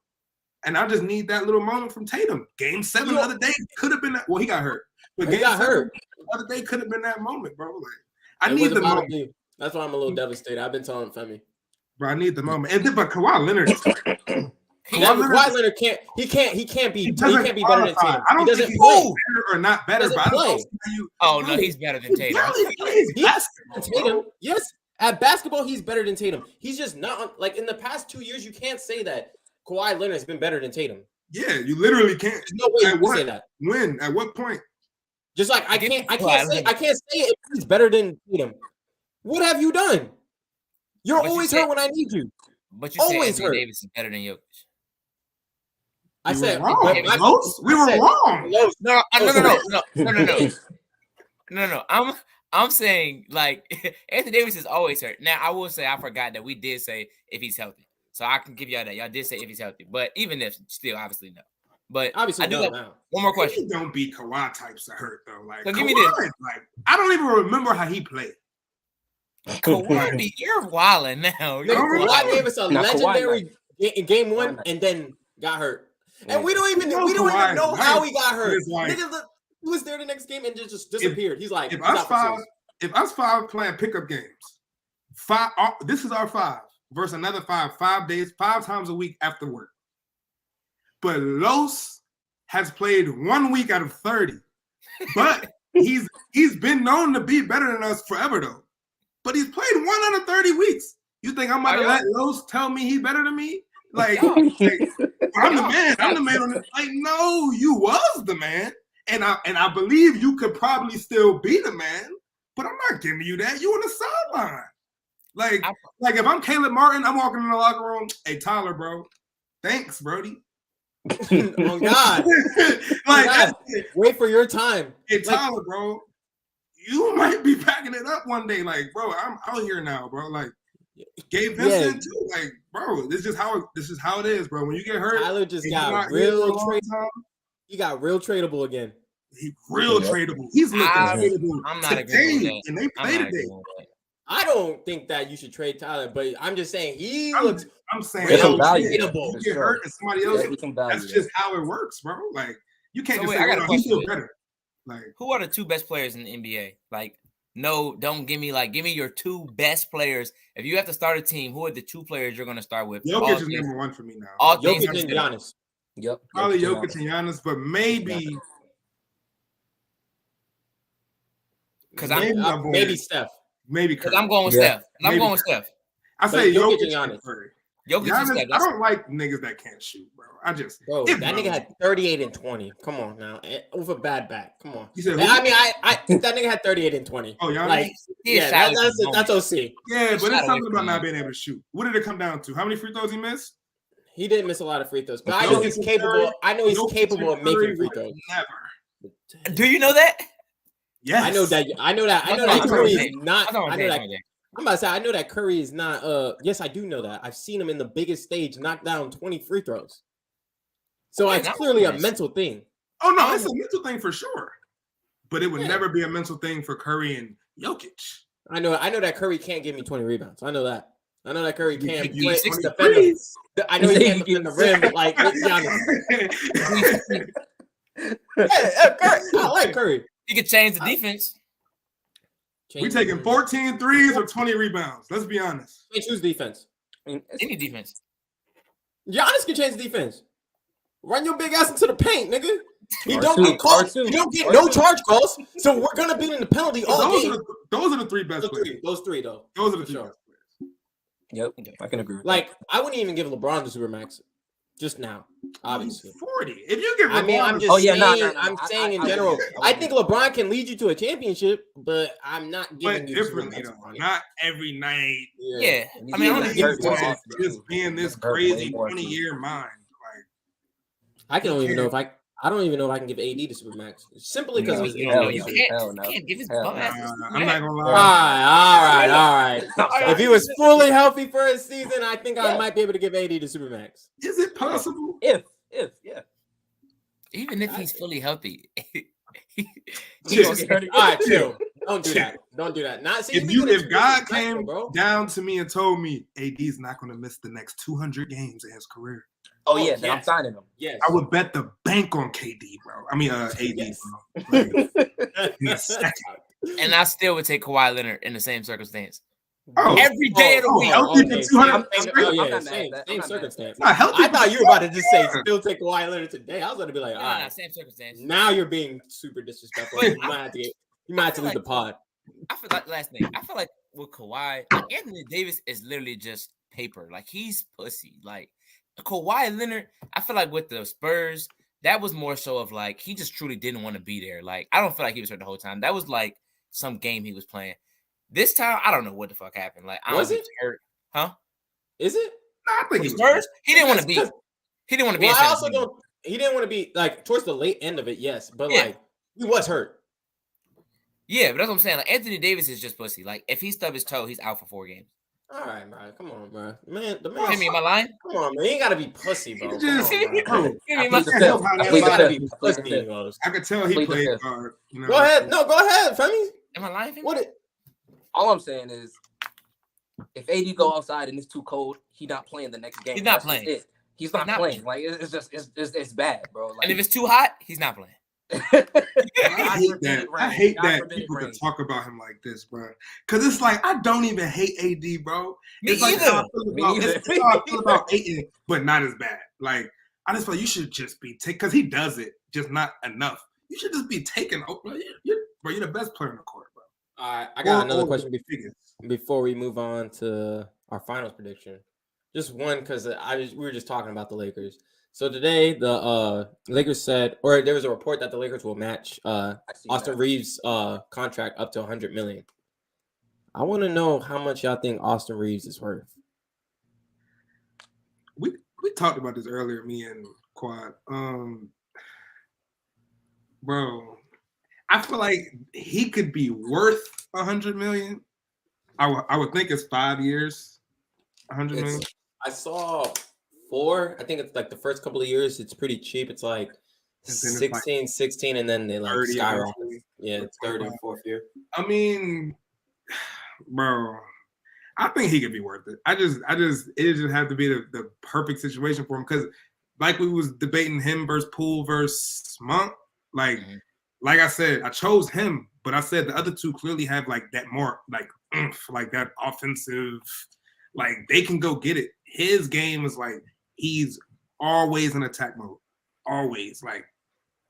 And I just need that little moment from Tatum. Game 7 the other day could have been that. Well, he got hurt, but he got hurt the other day could have been that moment, bro. Like, I need the moment. That's why I'm a little devastated. I've been telling Femi, bro. I need the moment. And then, but Kawhi Leonard. Kawhi Leonard can't be better than Tatum. I don't think he's better or not better, but I don't no, he's better than Tatum. Tatum, yes. At basketball, he's better than Tatum. He's just not like in the past 2 years. You can't say that Kawhi Leonard has been better than Tatum. Yeah, you literally can't. There's no way you can say that. When? At what point? Just like I can't say if he's better than Tatum. What have you done? You're always hurt when I need you. But you always hurt. Davis is better than Jokic. I said we were wrong. No. I'm saying like Anthony Davis is always hurt. Now I will say I forgot that we did say if he's healthy, so I can give y'all that. Y'all did say if he's healthy, but even if still obviously no. But obviously I do have one more question. Don't be Kawhi types of hurt though. Like, so give me this. Like, I don't even remember how he played. Kawhi, you're wilding now. Kawhi gave us a legendary in game 1 and then got hurt. And we don't even know how he got hurt. Nigga was there the next game and just disappeared. He's like, if us five playing pickup games, this is our 5 versus another 5 days, 5 times a week after work. But Los has played 1 week out of 30. But he's been known to be better than us forever though. But he's played 1 out of 30 weeks. You think I'm about to let Los tell me he's better than me? Like, I'm the man. I'm the man on this. Like, no, you was the man, and I believe you could probably still be the man, but I'm not giving you that. You on the sideline. Like if I'm Caleb Martin, I'm walking in the locker room. Hey, Tyler, bro. Thanks, Brody. Oh God! Like, God. Wait for your time. Hey, Tyler, bro. You might be packing it up one day. Like, bro, I'm out here now, bro. Like, Gabe Vincent too. Like, bro, this is how it is, bro. When you get hurt, Tyler just got real tradable. He got real tradable again. He's real tradable. He's looking tradable. I'm not agreeing with that. And they play today. I don't think that you should trade Tyler, but I'm just saying looks. I'm saying real tradable. You get hurt and somebody else. That's just how it works, bro. Like, you can't just say, "I feel better." Like, who are the two best players in the NBA? Like, no, don't give me your two best players. If you have to start a team, who are the two players you're going to start with? Jokic is number one for me now. Jokic and Giannis. Yep. Probably Jokic and Giannis, but maybe maybe Steph. Maybe because I'm going with Steph. I'm going with Steph. I say Jokic and Giannis. Giannis, I don't like niggas that can't shoot, bro. That nigga had 38 and 20. Come on now, with a bad back. Come on. You said, I mean, that nigga had 38 and 20. Oh, Giannis? Like, that's OC. Yeah, but it's something about not being able to shoot. What did it come down to? How many free throws he missed? He didn't miss a lot of free throws, but I know he's capable. I know he's capable of making free throws. Never. Do you know that? Yes. I know that Curry is not. I'm about to say, I know that Curry is not. Yes, I do know that. I've seen him in the biggest stage knock down 20 free throws. So it's clearly a mental thing. Oh no, it's a mental thing for sure. But it would never be a mental thing for Curry and Jokic. I know that Curry can't give me 20 rebounds. I know that Curry can't play defend. I know he can't defend the rim like Giannis. Curry. I like Curry. He could change the defense. We taking 14 threes or 20 rebounds. Let's be honest. Choose defense. Any defense. Giannis can change the defense. Run your big ass into the paint, nigga. He don't get calls. He don't get no charge calls. So we're gonna be in the penalty all game. Those are the three best players. Those three though. Those are the three best players. Yep, I can agree. Like, I wouldn't even give LeBron the Supermax. Just now, obviously. 40. If you give LeBron, I mean, I'm just I'm saying in general. I think LeBron can lead you to a championship, but I'm not giving you differently though. Not every night. Yeah. I mean, I'm just being this crazy 20-year mind. Like, I don't even know if I can give AD the Supermax simply because of his you can't give his bum ass. I'm not gonna lie. All right. If he was fully healthy for a season, I think I might be able to give AD the Supermax. Is it possible? If even if he's fully healthy. All right, chill. Don't do that. If God came down to me and told me AD's not going to miss the next 200 games in his career. Then I'm signing him. Yes. I would bet the bank on KD, bro. I mean, AD, bro. Like, in a second. And I still would take Kawhi Leonard in the same circumstance. Every day of the week. Same circumstance. I thought you were about to just say still take Kawhi Leonard today. I was going to be like, all right. Same circumstance. Now you're being super disrespectful. You might have to leave the pod. I feel like last thing. I feel like with Kawhi, Anthony Davis is literally just paper. Like, he's pussy. Like, Kawhi Leonard, I feel like with the Spurs, that was more so of like he just truly didn't want to be there. Like, I don't feel like he was hurt the whole time. That was like some game he was playing. This time, I don't know what the fuck happened. Like, I was hurt, huh? Is it? No, I think Spurs. He didn't want to be. He didn't want to be. I also don't. He didn't want to be like towards the late end of it. Yes, but like he was hurt. Yeah, but that's what I'm saying. Like, Anthony Davis is just pussy. Like, if he stubbed his toe, he's out for 4 games. All right, bro. Come on, bro. Man, the man. Am I lying? Come on, man. You ain't gotta be pussy, bro. I could tell he played hard. You know? Go ahead. No, go ahead, Femi. Am I lying? All I'm saying is, if AD go outside and it's too cold, he's not playing the next game. He's not playing. He's not playing. Like, it's just it's bad, bro. Like, and if it's too hot, he's not playing. I hate that people can talk about him like this, bro. Because it's like I don't even hate AD, bro. It's like how I feel about Ayton, but not as bad. Like, I just feel like you should just be because he does it, just not enough. You should just be taking over. You're the best player in the court, bro. All right, I got another question before we move on to our finals prediction. Just one, because we were just talking about the Lakers. So today, the Lakers said, or there was a report that the Lakers will match Austin Reeves' contract up to $100 million. I want to know how much y'all think Austin Reeves is worth. We talked about this earlier, me and Quad. Bro, I feel like he could be worth $100 million. I would think it's 5 years, $100 million. I saw 4. I think it's like the first couple of years. It's pretty cheap. It's like 16, 16, and then they like skyrocket. Yeah, it's third and fourth year. I mean, bro, I think he could be worth it. it just have to be the perfect situation for him because, like we was debating him versus Poole versus Monk. Like I said, I chose him, but I said the other two clearly have like that more like like that offensive, like they can go get it. His game is like he's always in attack mode, always like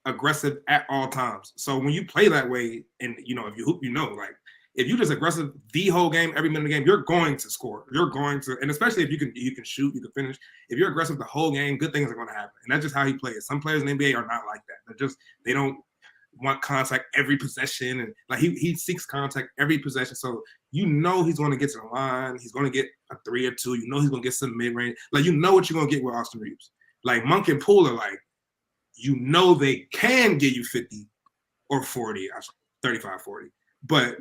aggressive at all times. So when you play that way, and if you hoop, like if you just aggressive the whole game, every minute of the game, you're going to score. You're going to, and especially if you can shoot, you can finish. If you're aggressive the whole game, good things are going to happen. And that's just how he plays. Some players in the NBA are not like that. They don't want contact every possession, and like he seeks contact every possession. So he's going to get to the line. He's going to get a 3 or 2. He's going to get some mid range. Like what you're going to get with Austin Reeves. Like Monk and Poole are like, they can give you 50 or 40, 35, 40. But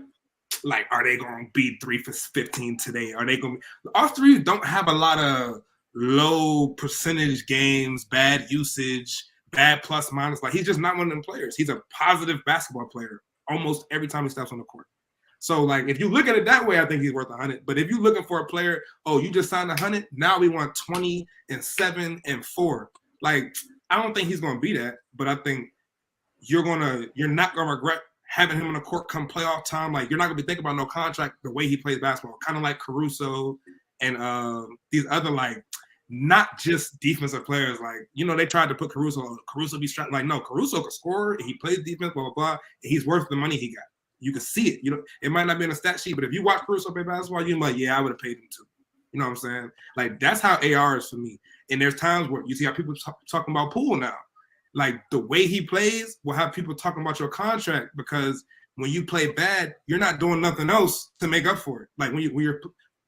like, are they going to be 3 for 15 today? Are they going to be? Austin Reeves don't have a lot of low percentage games, bad usage, bad plus minus. Like he's just not one of them players. He's a positive basketball player almost every time he steps on the court. So like if you look at it that way, I think he's worth 100. But if you're looking for a player, you just signed 100. Now we want 20 and 7 and 4. Like I don't think he's going to be that. But I think you're not going to regret having him on the court come playoff time. Like you're not going to be thinking about no contract the way he plays basketball. Kind of like Caruso and these other like. Not just defensive players, like they tried to put Caruso be strapped. Like no, Caruso could score. He plays defense, blah blah blah. He's worth the money he got. You can see it. It might not be in a stat sheet, but if you watch Caruso play basketball, you're like, yeah, I would have paid him too. You know what I'm saying? Like that's how AR is for me. And there's times where you see how people talking about Poole now. Like the way he plays will have people talking about your contract because when you play bad, you're not doing nothing else to make up for it. Like when you're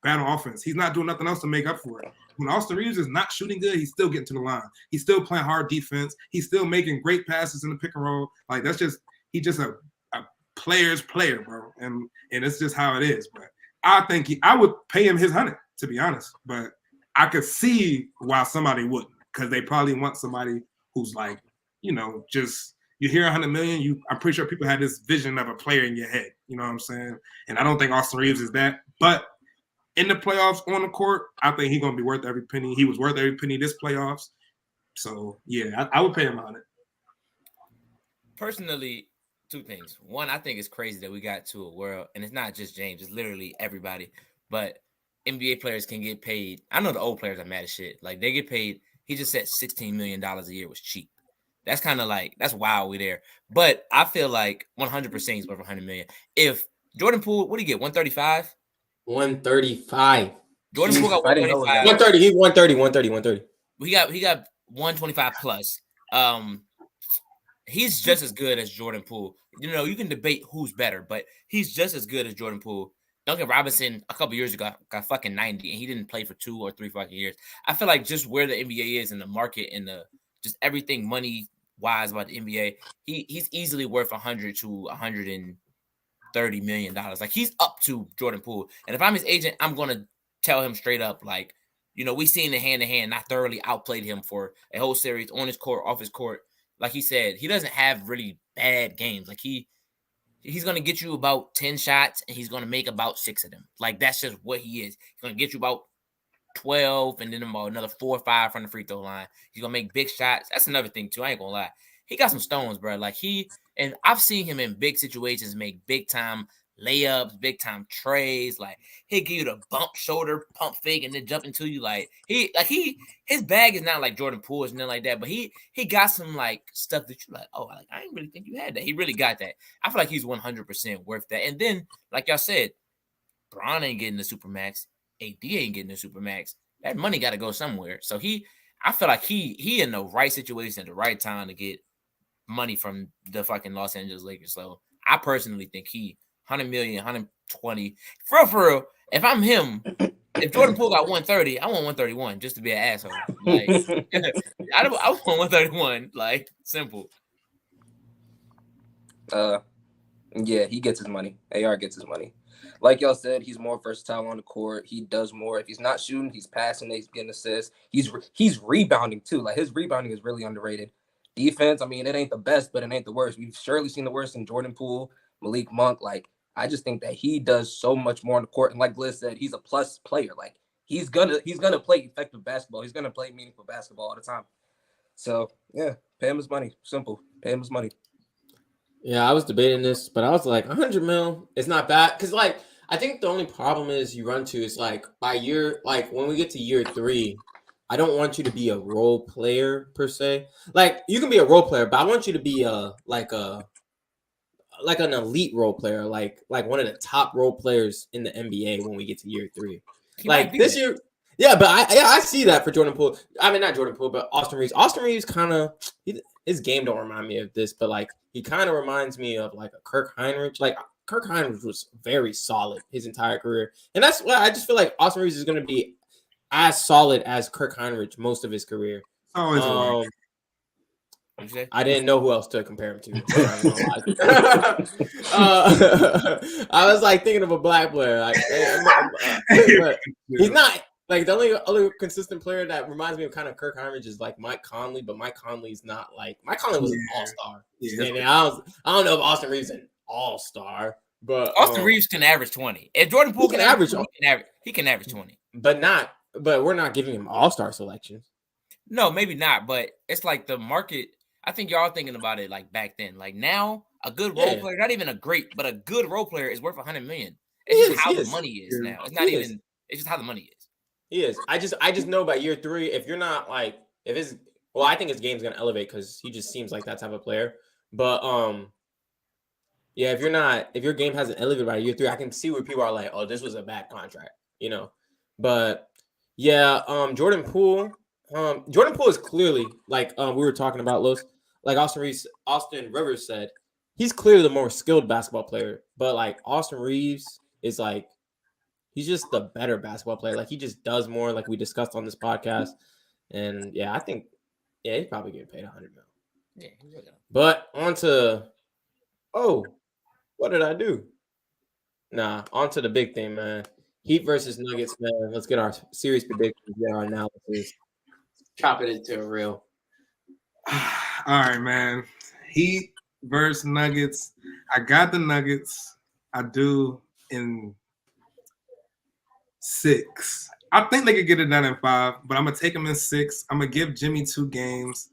bad on offense, he's not doing nothing else to make up for it. When Austin Reeves is not shooting good, he's still getting to the line. He's still playing hard defense. He's still making great passes in the pick and roll. Like he's just a player's player, bro. And it's just how it is. But I think I would pay him his 100, to be honest. But I could see why somebody wouldn't, because they probably want somebody who's like, just you hear 100 million. I'm pretty sure people had this vision of a player in your head. You know what I'm saying? And I don't think Austin Reeves is that, but. In the playoffs on the court, I think he's going to be worth every penny. He was worth every penny this playoffs. So, yeah, I would pay him on it. Personally, 2 things. One, I think it's crazy that we got to a world, and it's not just James, it's literally everybody. But NBA players can get paid. I know the old players are mad as shit. Like, they get paid. He just said $16 million a year was cheap. That's kind of like, that's wild we there. But I feel like 100% he's worth $100 million. If Jordan Poole, what do you get, 135? 135. Jordan Poole got 125. 130. He 130. He got 125 plus. He's just as good as Jordan Poole. You can debate who's better, but he's just as good as Jordan Poole. Duncan Robinson a couple years ago got fucking 90, and he didn't play for 2 or 3 fucking years. I feel like just where the NBA is in the market and the just everything money wise about the NBA, he's easily worth 100 to 130 $30 million. Like he's up to Jordan Poole. And if I'm his agent, I'm going to tell him straight up, like, you know, we seen the hand to hand. I thoroughly outplayed him for a whole series on his court, off his court. Like he said, he doesn't have really bad games. Like he's going to get you about 10 shots and he's going to make about 6 of them. Like that's just what he is. He's going to get you about 12 and then about another 4 or 5 from the free throw line. He's going to make big shots. That's another thing too. I ain't going to lie. He got some stones, bro. Like and I've seen him in big situations make big time layups, big time trays. Like he'll give you the bump shoulder pump fake and then jump into you. His bag is not like Jordan Poole or nothing like that, but he got some like stuff that you're like, oh, like, I didn't really think you had that. He really got that. I feel like he's 100% worth that. And then, like y'all said, Bron ain't getting the Supermax. AD ain't getting the Supermax. That money got to go somewhere. So I feel like he in the right situation at the right time to get money from the fucking Los Angeles Lakers. So I personally think he $100 million, $120 20. For real, if I'm him, if Jordan Poole got 130, I want 131 just to be an asshole. Like, I want 131. Like, simple. Yeah, he gets his money. AR gets his money. Like y'all said, he's more versatile on the court. He does more. If he's not shooting, he's passing. He's getting assists. He's rebounding too. Like, his rebounding is really underrated. Defense, I mean, it ain't the best, but it ain't the worst. We've surely seen the worst in Jordan Poole, Malik Monk. Like, I just think that he does so much more on the court. And like Liz said, he's a plus player. Like, he's gonna play effective basketball. He's gonna play meaningful basketball all the time. So yeah, pay him his money. Simple. Pay him his money. Yeah, I was debating this, but I was like, 100 mil is not bad. Because, like, I think the only problem is you run to is, like, by year, like, when we get to year 3, I don't want you to be a role player, per se. Like, you can be a role player, but I want you to be like an elite role player, like one of the top role players in the NBA when we get to year 3. Like, this year, yeah, but I see that for Jordan Poole. I mean, not Jordan Poole, but Austin Reeves. Austin Reeves kind of, his game don't remind me of this, but, like, he kind of reminds me of, like, a Kirk Heinrich. Like, Kirk Heinrich was very solid his entire career. And that's why I just feel like Austin Reeves is going to be as solid as Kirk Heinrich most of his career. I didn't know who else to compare him to. I was, like, thinking of a black player. Like, but he's not. Like, the only other consistent player that reminds me of kind of Kirk Heinrich is, like, Mike Conley, but Mike Conley's not, like, Mike Conley was an all-star. Yeah. And I don't know if Austin Reeves is an all-star, but Austin Reeves can average 20. If Jordan Poole can average 20, he can average 20. But we're not giving him all-star selections. No, maybe not, but it's like the market. I think y'all thinking about it like back then. Like, now, a good role player, not even a great, but a good role player is worth $100 million. It's just how the money is now. It's not even. It's just how the money is. He is. I just know by year 3, if you're not, like, I think his game's gonna elevate because he just seems like that type of player. But yeah, if your game hasn't elevated by year 3, I can see where people are like, oh, this was a bad contract, you know. But yeah, Jordan Poole is clearly, like, we were talking about, Los, like Austin Rivers said, he's clearly the more skilled basketball player. But, like, Austin Reeves is, like, he's just the better basketball player. Like, he just does more, like we discussed on this podcast. And yeah, I think, yeah, he's probably getting paid $100 million. Yeah, but on to, what did I do? Nah, on to the big thing, man. Heat versus Nuggets, man. Let's get our series predictions, get our analysis. Chop it into a reel. All right, man. Heat versus Nuggets. I got the Nuggets. I do in 6. I think they could get it done in 5, but I'm gonna take them in 6. I'm gonna give Jimmy 2 games.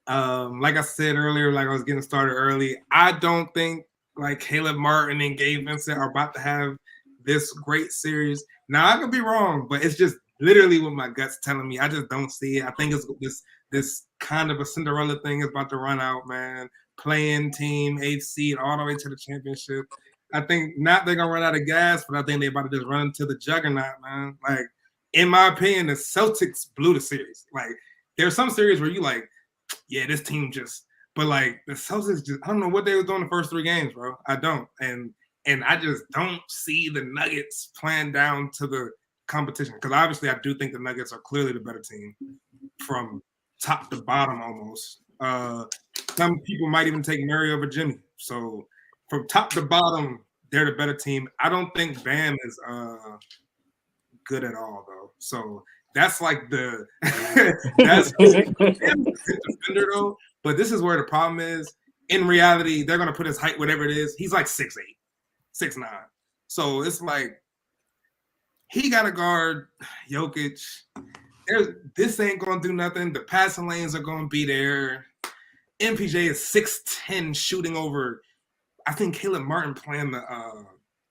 Like I said earlier, like I was getting started early, I don't think, like, Caleb Martin and Gabe Vincent are about to have this great series. Now, I could be wrong, but it's just literally what my gut's telling me. I just don't see it. I think it's this kind of a Cinderella thing is about to run out, man. Playing team, 8th seed, all the way to the championship. I think not they're going to run out of gas, but I think they're about to just run into the juggernaut, man. Like, in my opinion, the Celtics blew the series. Like, there's some series where you like, yeah, this team just – but, like, the Celtics just – I don't know what they were doing the first 3 games, bro. I don't. And I just don't see the Nuggets playing down to the competition because obviously I do think the Nuggets are clearly the better team from top to bottom almost. Some people might even take Murray over Jimmy. So from top to bottom, they're the better team. I don't think Bam is good at all though. So that's like the that's defender though. But this is where the problem is. In reality, they're gonna put his height, whatever it is. He's like 6'8", 6'9". So it's like he got to guard Jokic. This ain't going to do nothing. The passing lanes are going to be there. MPJ is 6'10", shooting over. I think Caleb Martin playing the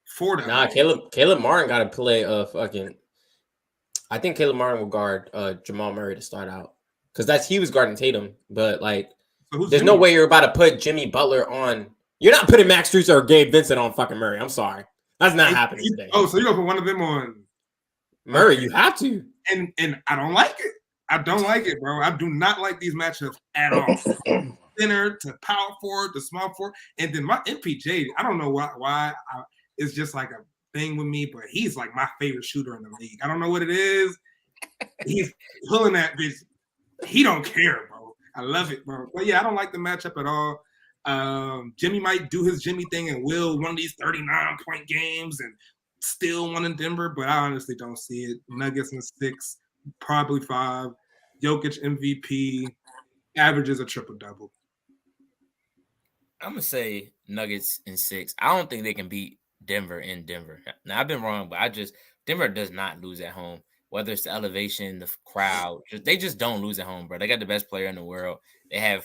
4. Nah, Caleb Martin got to play fucking. I think Caleb Martin will guard Jamal Murray to start out because he was guarding Tatum. But like, so there's no way you're about to put Jimmy Butler on. You're not putting Max Strus or Gabe Vincent on fucking Murray. I'm sorry, that's not happening today. Oh, so you're gonna put one of them on Murray? You have to. And I don't like it. I don't like it, bro. I do not like these matchups at all. Center to power forward to small forward, and then my MPJ. I don't know why it's just like thing with me, but he's like my favorite shooter in the league. I don't know what it is. He's pulling that bitch. He don't care, bro. I love it, bro. But yeah, I don't like the matchup at all. Jimmy might do his Jimmy thing and will one of these 39-point games and still one in Denver, but I honestly don't see it. Nuggets in 6, probably 5. Jokic MVP, averages a triple-double. I'm going to say Nuggets in 6. I don't think they can beat Denver in Denver. Now, I've been wrong, but Denver does not lose at home. Whether it's the elevation, the crowd, they just don't lose at home, bro. They got the best player in the world. They have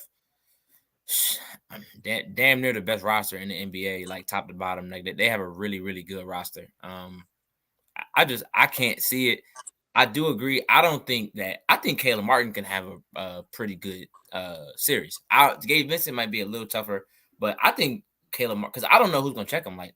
damn near the best roster in the NBA, like top to bottom. Like they have a really, really good roster. I can't see it. I do agree. I think Caleb Martin can have a pretty good series. Gabe Vincent might be a little tougher, but I think Caleb Martin, because I don't know who's gonna check him. Like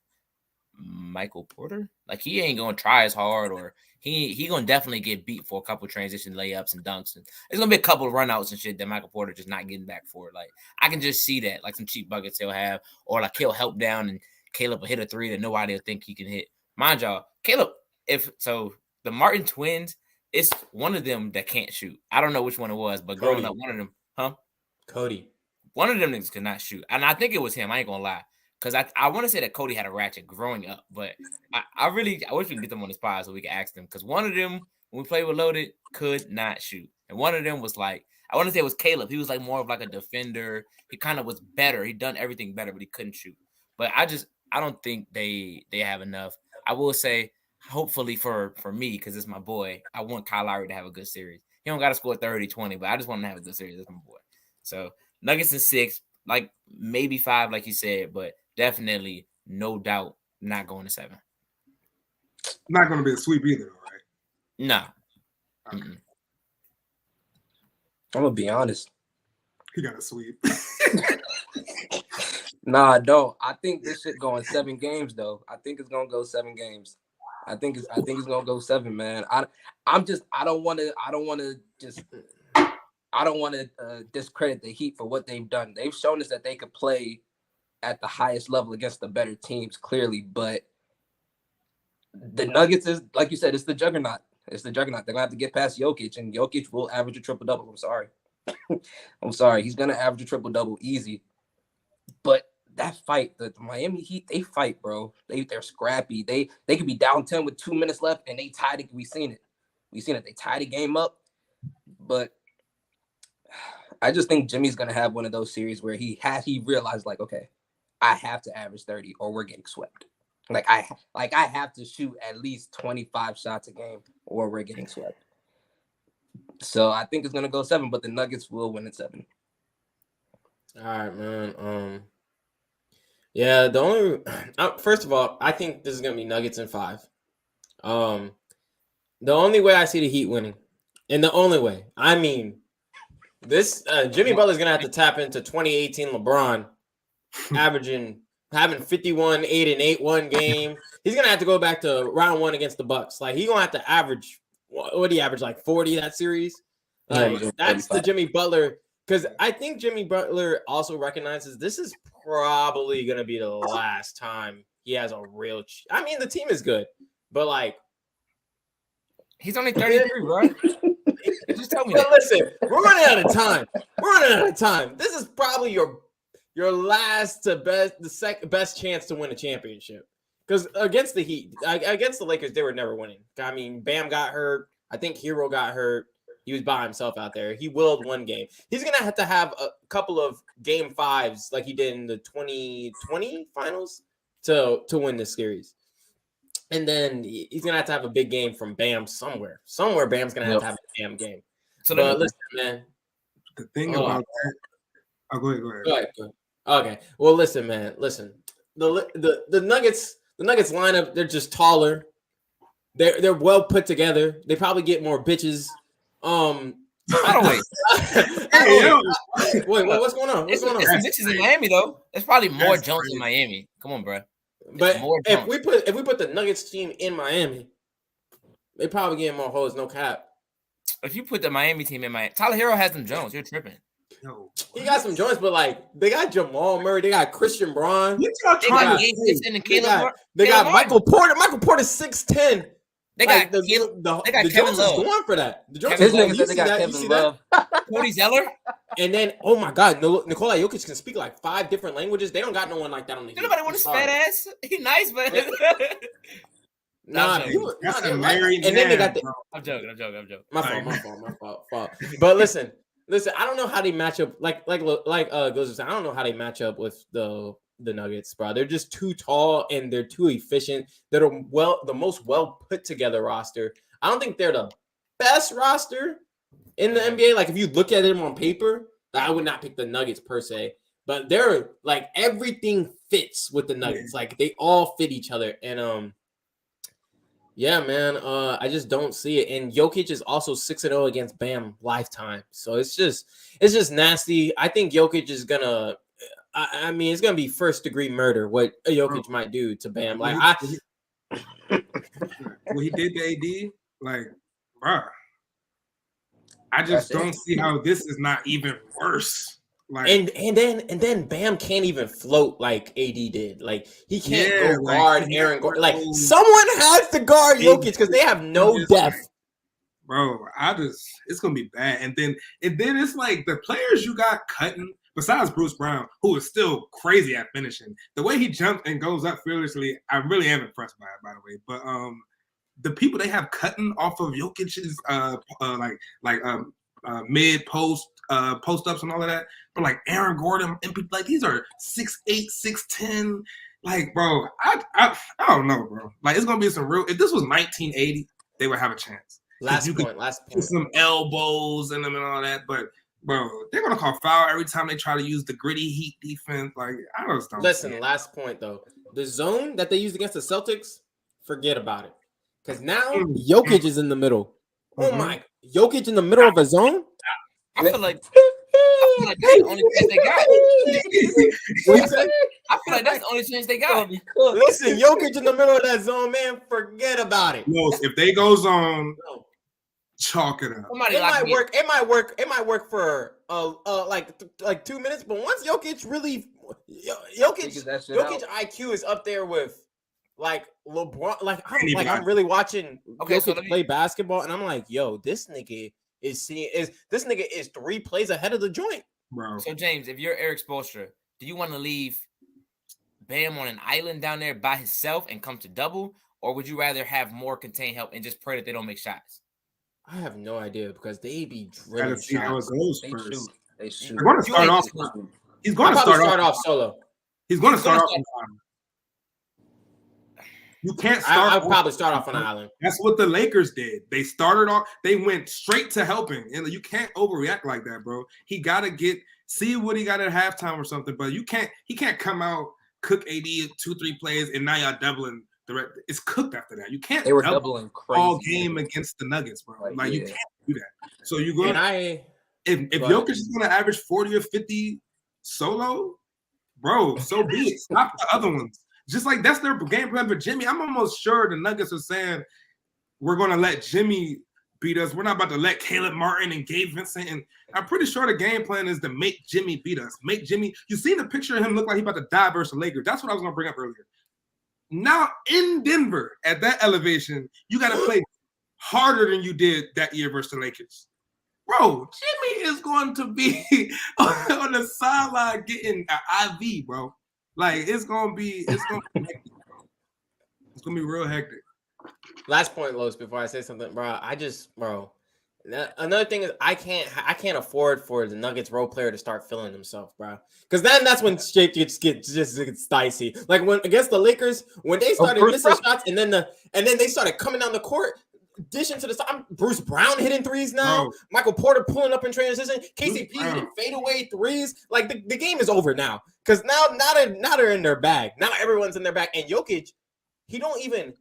Michael Porter, like he ain't gonna try as hard, or he gonna definitely get beat for a couple transition layups and dunks, and there's gonna be a couple of runouts and shit that Michael Porter just not getting back for. Like I can just see that, like some cheap buckets he'll have, or like he'll help down and Caleb will hit a 3 that nobody will think he can hit. Mind y'all, Caleb, the Martin twins, it's one of them that can't shoot. I don't know which one it was, but growing up, one of them, Cody. One of them niggas could not shoot, and I think it was him. I ain't gonna lie. Because I want to say that Cody had a ratchet growing up, but I wish we could get them on the spot so we could ask them. Because one of them, when we played with Loaded, could not shoot. And one of them was like, I want to say it was Caleb. He was like more of like a defender. He kind of was better. He done everything better, but he couldn't shoot. But I don't think they have enough. I will say, hopefully for me, because it's my boy, I want Kyle Lowry to have a good series. He don't got to score 30, 20, but I just want him to have a good series. That's my boy. So Nuggets in 6, like maybe 5, like you said, but definitely, no doubt, not going to 7. Not going to be a sweep either, right? No. Okay. I'm gonna be honest. He got a sweep. Nah, I don't. I think this shit going 7 games though. I think it's gonna go 7 games. I think it's gonna go 7, man. I don't want to discredit the Heat for what they've done. They've shown us that they could play at the highest level against the better teams, clearly. But the Nuggets is, like you said, it's the juggernaut. It's the juggernaut. They're gonna have to get past Jokic, and Jokic will average a triple-double. I'm sorry. I'm sorry. He's gonna average a triple-double easy. But that fight, the Miami Heat, they fight, bro. They're scrappy. They could be down 10 with 2 minutes left, and they tied it. We seen it. They tied the game up. But I just think Jimmy's gonna have one of those series where he realized, like, okay, I have to average 30 or we're getting swept. I have to shoot at least 25 shots a game or we're getting swept. So I think it's gonna go 7, but the Nuggets will win at 7. All right, man. Yeah, first of all, I think this is gonna be Nuggets in 5. The only way I see the Heat winning, and the only way, I mean, this Jimmy Butler's gonna have to tap into 2018 LeBron, having 51, 8 and 8 one game. He's gonna have to go back to round 1 against the Bucks. Like he's gonna have to average. What did he average? Like 40 that series. Like that's the Jimmy Butler. Because I think Jimmy Butler also recognizes this is probably gonna be the last time he has a real. I mean, the team is good, but like he's only 33, right? Just tell me. But listen, we're running out of time. This is probably your last to best chance to win a championship. Because against the Heat, against the Lakers, they were never winning. I mean, Bam got hurt. I think Hero got hurt. He was by himself out there. He willed one game. He's going to have a couple of game 5s like he did in the 2020 finals to win this series. And then he's going to have a big game from Bam somewhere. Somewhere Bam's going to have a Bam game. So listen, man. The thing about that. Oh, go ahead. Okay. Well, listen, man. Listen. The Nuggets lineup, they're just taller. They're well put together. They probably get more bitches. Wait, what's going on? It's bitches in Miami though. It's probably more Jones in Miami. Come on, bro. But if we put the Nuggets team in Miami, they probably get more hoes. No cap. If you put the Miami team in Miami, Tyler Hero has them Jones. You're tripping. Yo, He got some joints, but like they got Jamal Murray, they got Christian Braun, what y'all They trying got to Gabe say? Vincent and Caleb. they got Martin. Michael Porter. Michael Porter's 6'10". They Like got Caleb. the Kevin Jones is Love. going for that. The Jones Kevin is This Love. nigga you said they see got that? You Kevin see Love. Cody Zeller. And then, oh my God, Nikola Jokic can speak like 5 different languages. They don't got no one like that on the Heat. Nobody want his fat ass. He nice, but Nah, I'm people. That's Nah, a they like married that. And then they got man, the. bro. I'm joking. My fault. But listen. I don't know how they match up. Like Gozer said, I don't know how they match up with the Nuggets, bro. They're just too tall and they're too efficient. They're the most well put together roster. I don't think they're the best roster in the NBA. Like if you look at them on paper, I would not pick the Nuggets per se. But they're like everything fits with the Nuggets. Like they all fit each other. And yeah, man. I just don't see it. And Jokic is also 6-0 against Bam lifetime. So it's just nasty. I think Jokic is gonna. I mean, it's gonna be first degree murder. What Jokic might do to Bam. Like what he did to AD, like, bruh. I just don't see how this is not even worse. Like, and then Bam can't even float like AD did. Like he can't go like, guard Aaron Gordon. Like someone has to guard Jokic because they have no depth. Bro, it's gonna be bad. And then it's like the players you got cutting, besides Bruce Brown, who is still crazy at finishing. The way he jumped and goes up fearlessly, I really am impressed by it, by the way. But the people they have cutting off of Jokic's mid post ups and all of that, but like Aaron Gordon, like these are 6'8", 6'10". Like, bro, I don't know, bro. Like it's gonna be some real. If this was 1980, they would have a chance. Last point. Put some elbows in them and all that, but bro, they're gonna call foul every time they try to use the gritty Heat defense. Like I just don't. Listen, last point though. The zone that they used against the Celtics, forget about it. Because now Jokic is in the middle. Oh my, Jokic in the middle of a zone. I feel like that's the only chance they got. I feel like that's the only chance they got. Listen, Jokic in the middle of that zone, man. Forget about it. No, if they go zone, chalk it up. It might work. It might work for like 2 minutes. But once Jokic really, Jokic IQ is up there with like LeBron. I'm really watching Jokic play basketball, and I'm like, yo, this nigga is 3 plays ahead of the joint, bro. So James, if you're Eric Spoelstra, do you want to leave Bam on an island down there by himself and come to double, or would you rather have more contained help and just pray that they don't make shots? I have no idea because they be drilling shots. See how it goes They first. shoot. They're going to start off. He's going to start off solo. He's going to start off on the island. You can't start. I'll probably start off on the island. That's what the Lakers did. They started off. They went straight to helping, and you can't overreact like that, bro. He got to see what he got at halftime or something. But you can't. He can't come out, cook AD 2-3 plays, and now y'all doubling. It's cooked after that. You can't. They were doubling crazy all game against the Nuggets, bro. Like you can't do that. So you go. If Jokic is going to average 40 or 50 solo, bro, so be it. Stop the other ones. Just like that's their game plan for Jimmy. I'm almost sure the Nuggets are saying we're going to let Jimmy beat us. We're not about to let Caleb Martin and Gabe Vincent. And I'm pretty sure the game plan is to make Jimmy beat us. Make Jimmy. You seen the picture of him look like he about to die versus the Lakers. That's what I was going to bring up earlier. Now in Denver, at that elevation, you got to play harder than you did that year versus the Lakers. Bro, Jimmy is going to be on the sideline getting an IV, bro. Like it's gonna be hectic, bro. It's gonna be real hectic. Last point, Los, before I say something, bro. Another thing is I can't afford for the Nuggets role player to start feeling himself, bro. Because then that's when shit gets dicey. Like when against the Lakers, when they started missing shots, and then they started coming down the court, dishing to the side. Bruce Brown hitting threes now. Bro. Michael Porter pulling up in transition. KCP hitting fadeaway threes. Like the game is over now. Because now they're in their bag. Now everyone's in their bag. And Jokic, he don't even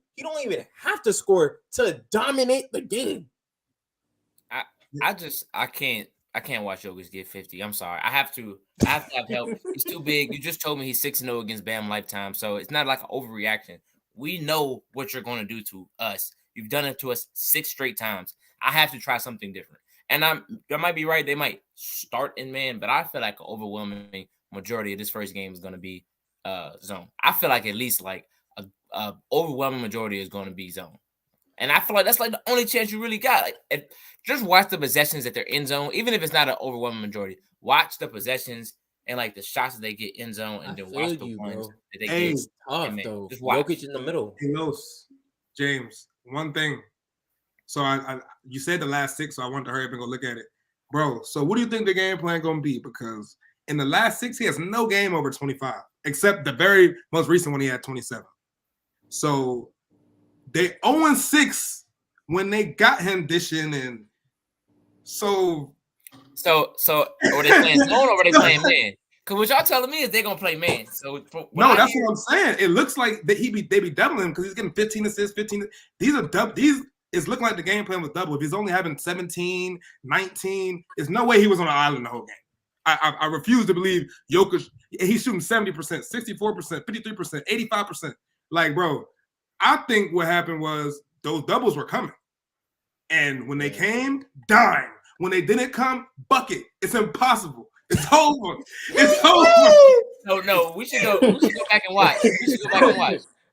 have to score to dominate the game. I can't watch Jokic get 50. I'm sorry. I have to have help. He's too big. You just told me he's 6-0 against Bam lifetime. So it's not like an overreaction. We know what you're going to do to us. You've done it to us 6 straight times. I have to try something different. And I might be right. They might start in man, but I feel like an overwhelming majority of this first game is going to be zone. I feel like at least like a overwhelming majority is going to be zone. And I feel like that's like the only chance you really got. Like, just watch the possessions that they're in zone, even if it's not an overwhelming majority. Watch the possessions and like the shots that they get in zone, and then watch the ones that they get. Tough though. Just watch. Jokic in the middle. James, one thing. So you said the last 6, so I wanted to hurry up and go look at it, bro. So what do you think the game plan gonna be? Because in the last 6, he has no game over 25, except the very most recent one he had 27. So they 0-6 when they got him dishing, and so are they playing zone or are they playing man? Because what y'all telling me is they're gonna play man. So no, that's what I'm saying. It looks like that they be doubling him because he's getting 15 assists, 15. These are these. It's looking like the game plan was double. If he's only having 17, 19, there's no way he was on the island the whole game. I refuse to believe Jokic. He's shooting 70%, 64%, 53%, 85%. Like, bro, I think what happened was those doubles were coming. And when they came, dime. When they didn't come, bucket. It's impossible. It's over. It's over. No, we should go back and watch.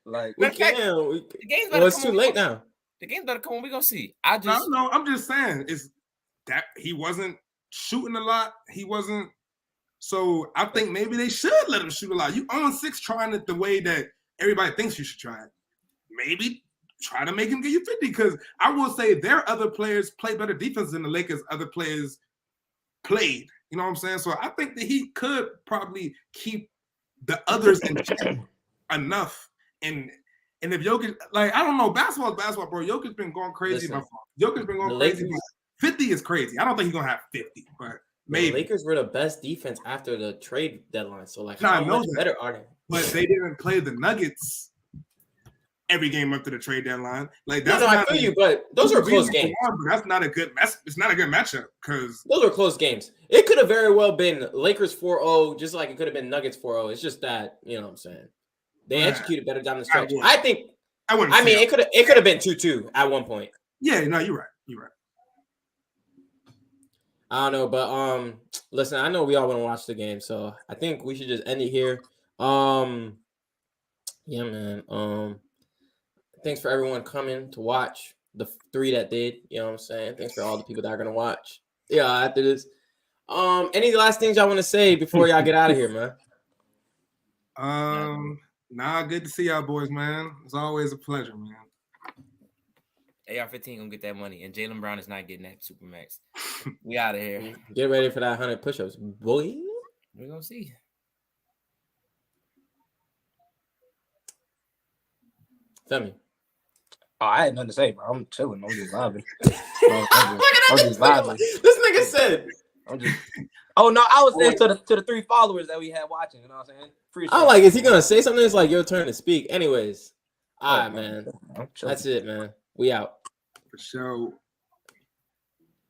Like, we can't. The game's Well, it's too late now. The game's better come on. We're gonna see. No, I'm just saying is that he wasn't shooting a lot. He wasn't. So I think maybe they should let him shoot a lot. You on 6 trying it the way that everybody thinks you should try it. Maybe try to make him give you 50. Because I will say their other players play better defense than the Lakers' other players played. You know what I'm saying? So I think that he could probably keep the others in check enough. And if Jokic, like, I don't know, basketball, bro. Jokic's been going crazy. Jokic's been going crazy. 50 is crazy. I don't think he's gonna have 50, but maybe. The Lakers were the best defense after the trade deadline. So, like, how much better are they? But they didn't play the Nuggets every game up to the trade deadline. Like, that's I feel you, but those are close games. That's not a good. It's not a good matchup because those are close games. It could have very well been Lakers 4-0, just like it could have been Nuggets 4-0. It's just that, you know what I'm saying. They executed better down the stretch. I mean, it could have been 2-2 at one point. Yeah, no, you're right. You're right. I don't know, but listen, I know we all want to watch the game, so I think we should just end it here. Yeah, man. Thanks for everyone coming to watch. The 3 that did, you know what I'm saying? Thanks for all the people that are gonna watch. Yeah, after this. Any last things y'all want to say before y'all get out of here, man? Nah, good to see y'all boys, man. It's always a pleasure, man. AR-15 gonna get that money, and Jaylen Brown is not getting that Supermax. We out of here. Get ready for that 100 push-ups, boy. We're gonna see. Femi. Oh, I had nothing to say, bro. I'm chilling. I'm just vibing. I'm just vibing. This nigga said. Oh no, I was saying to the 3 followers that we had watching. You know what I'm saying? Appreciate I'm like, is he gonna say something? It's like your turn to speak. Anyways, all right, man. That's it, man. We out. For sure.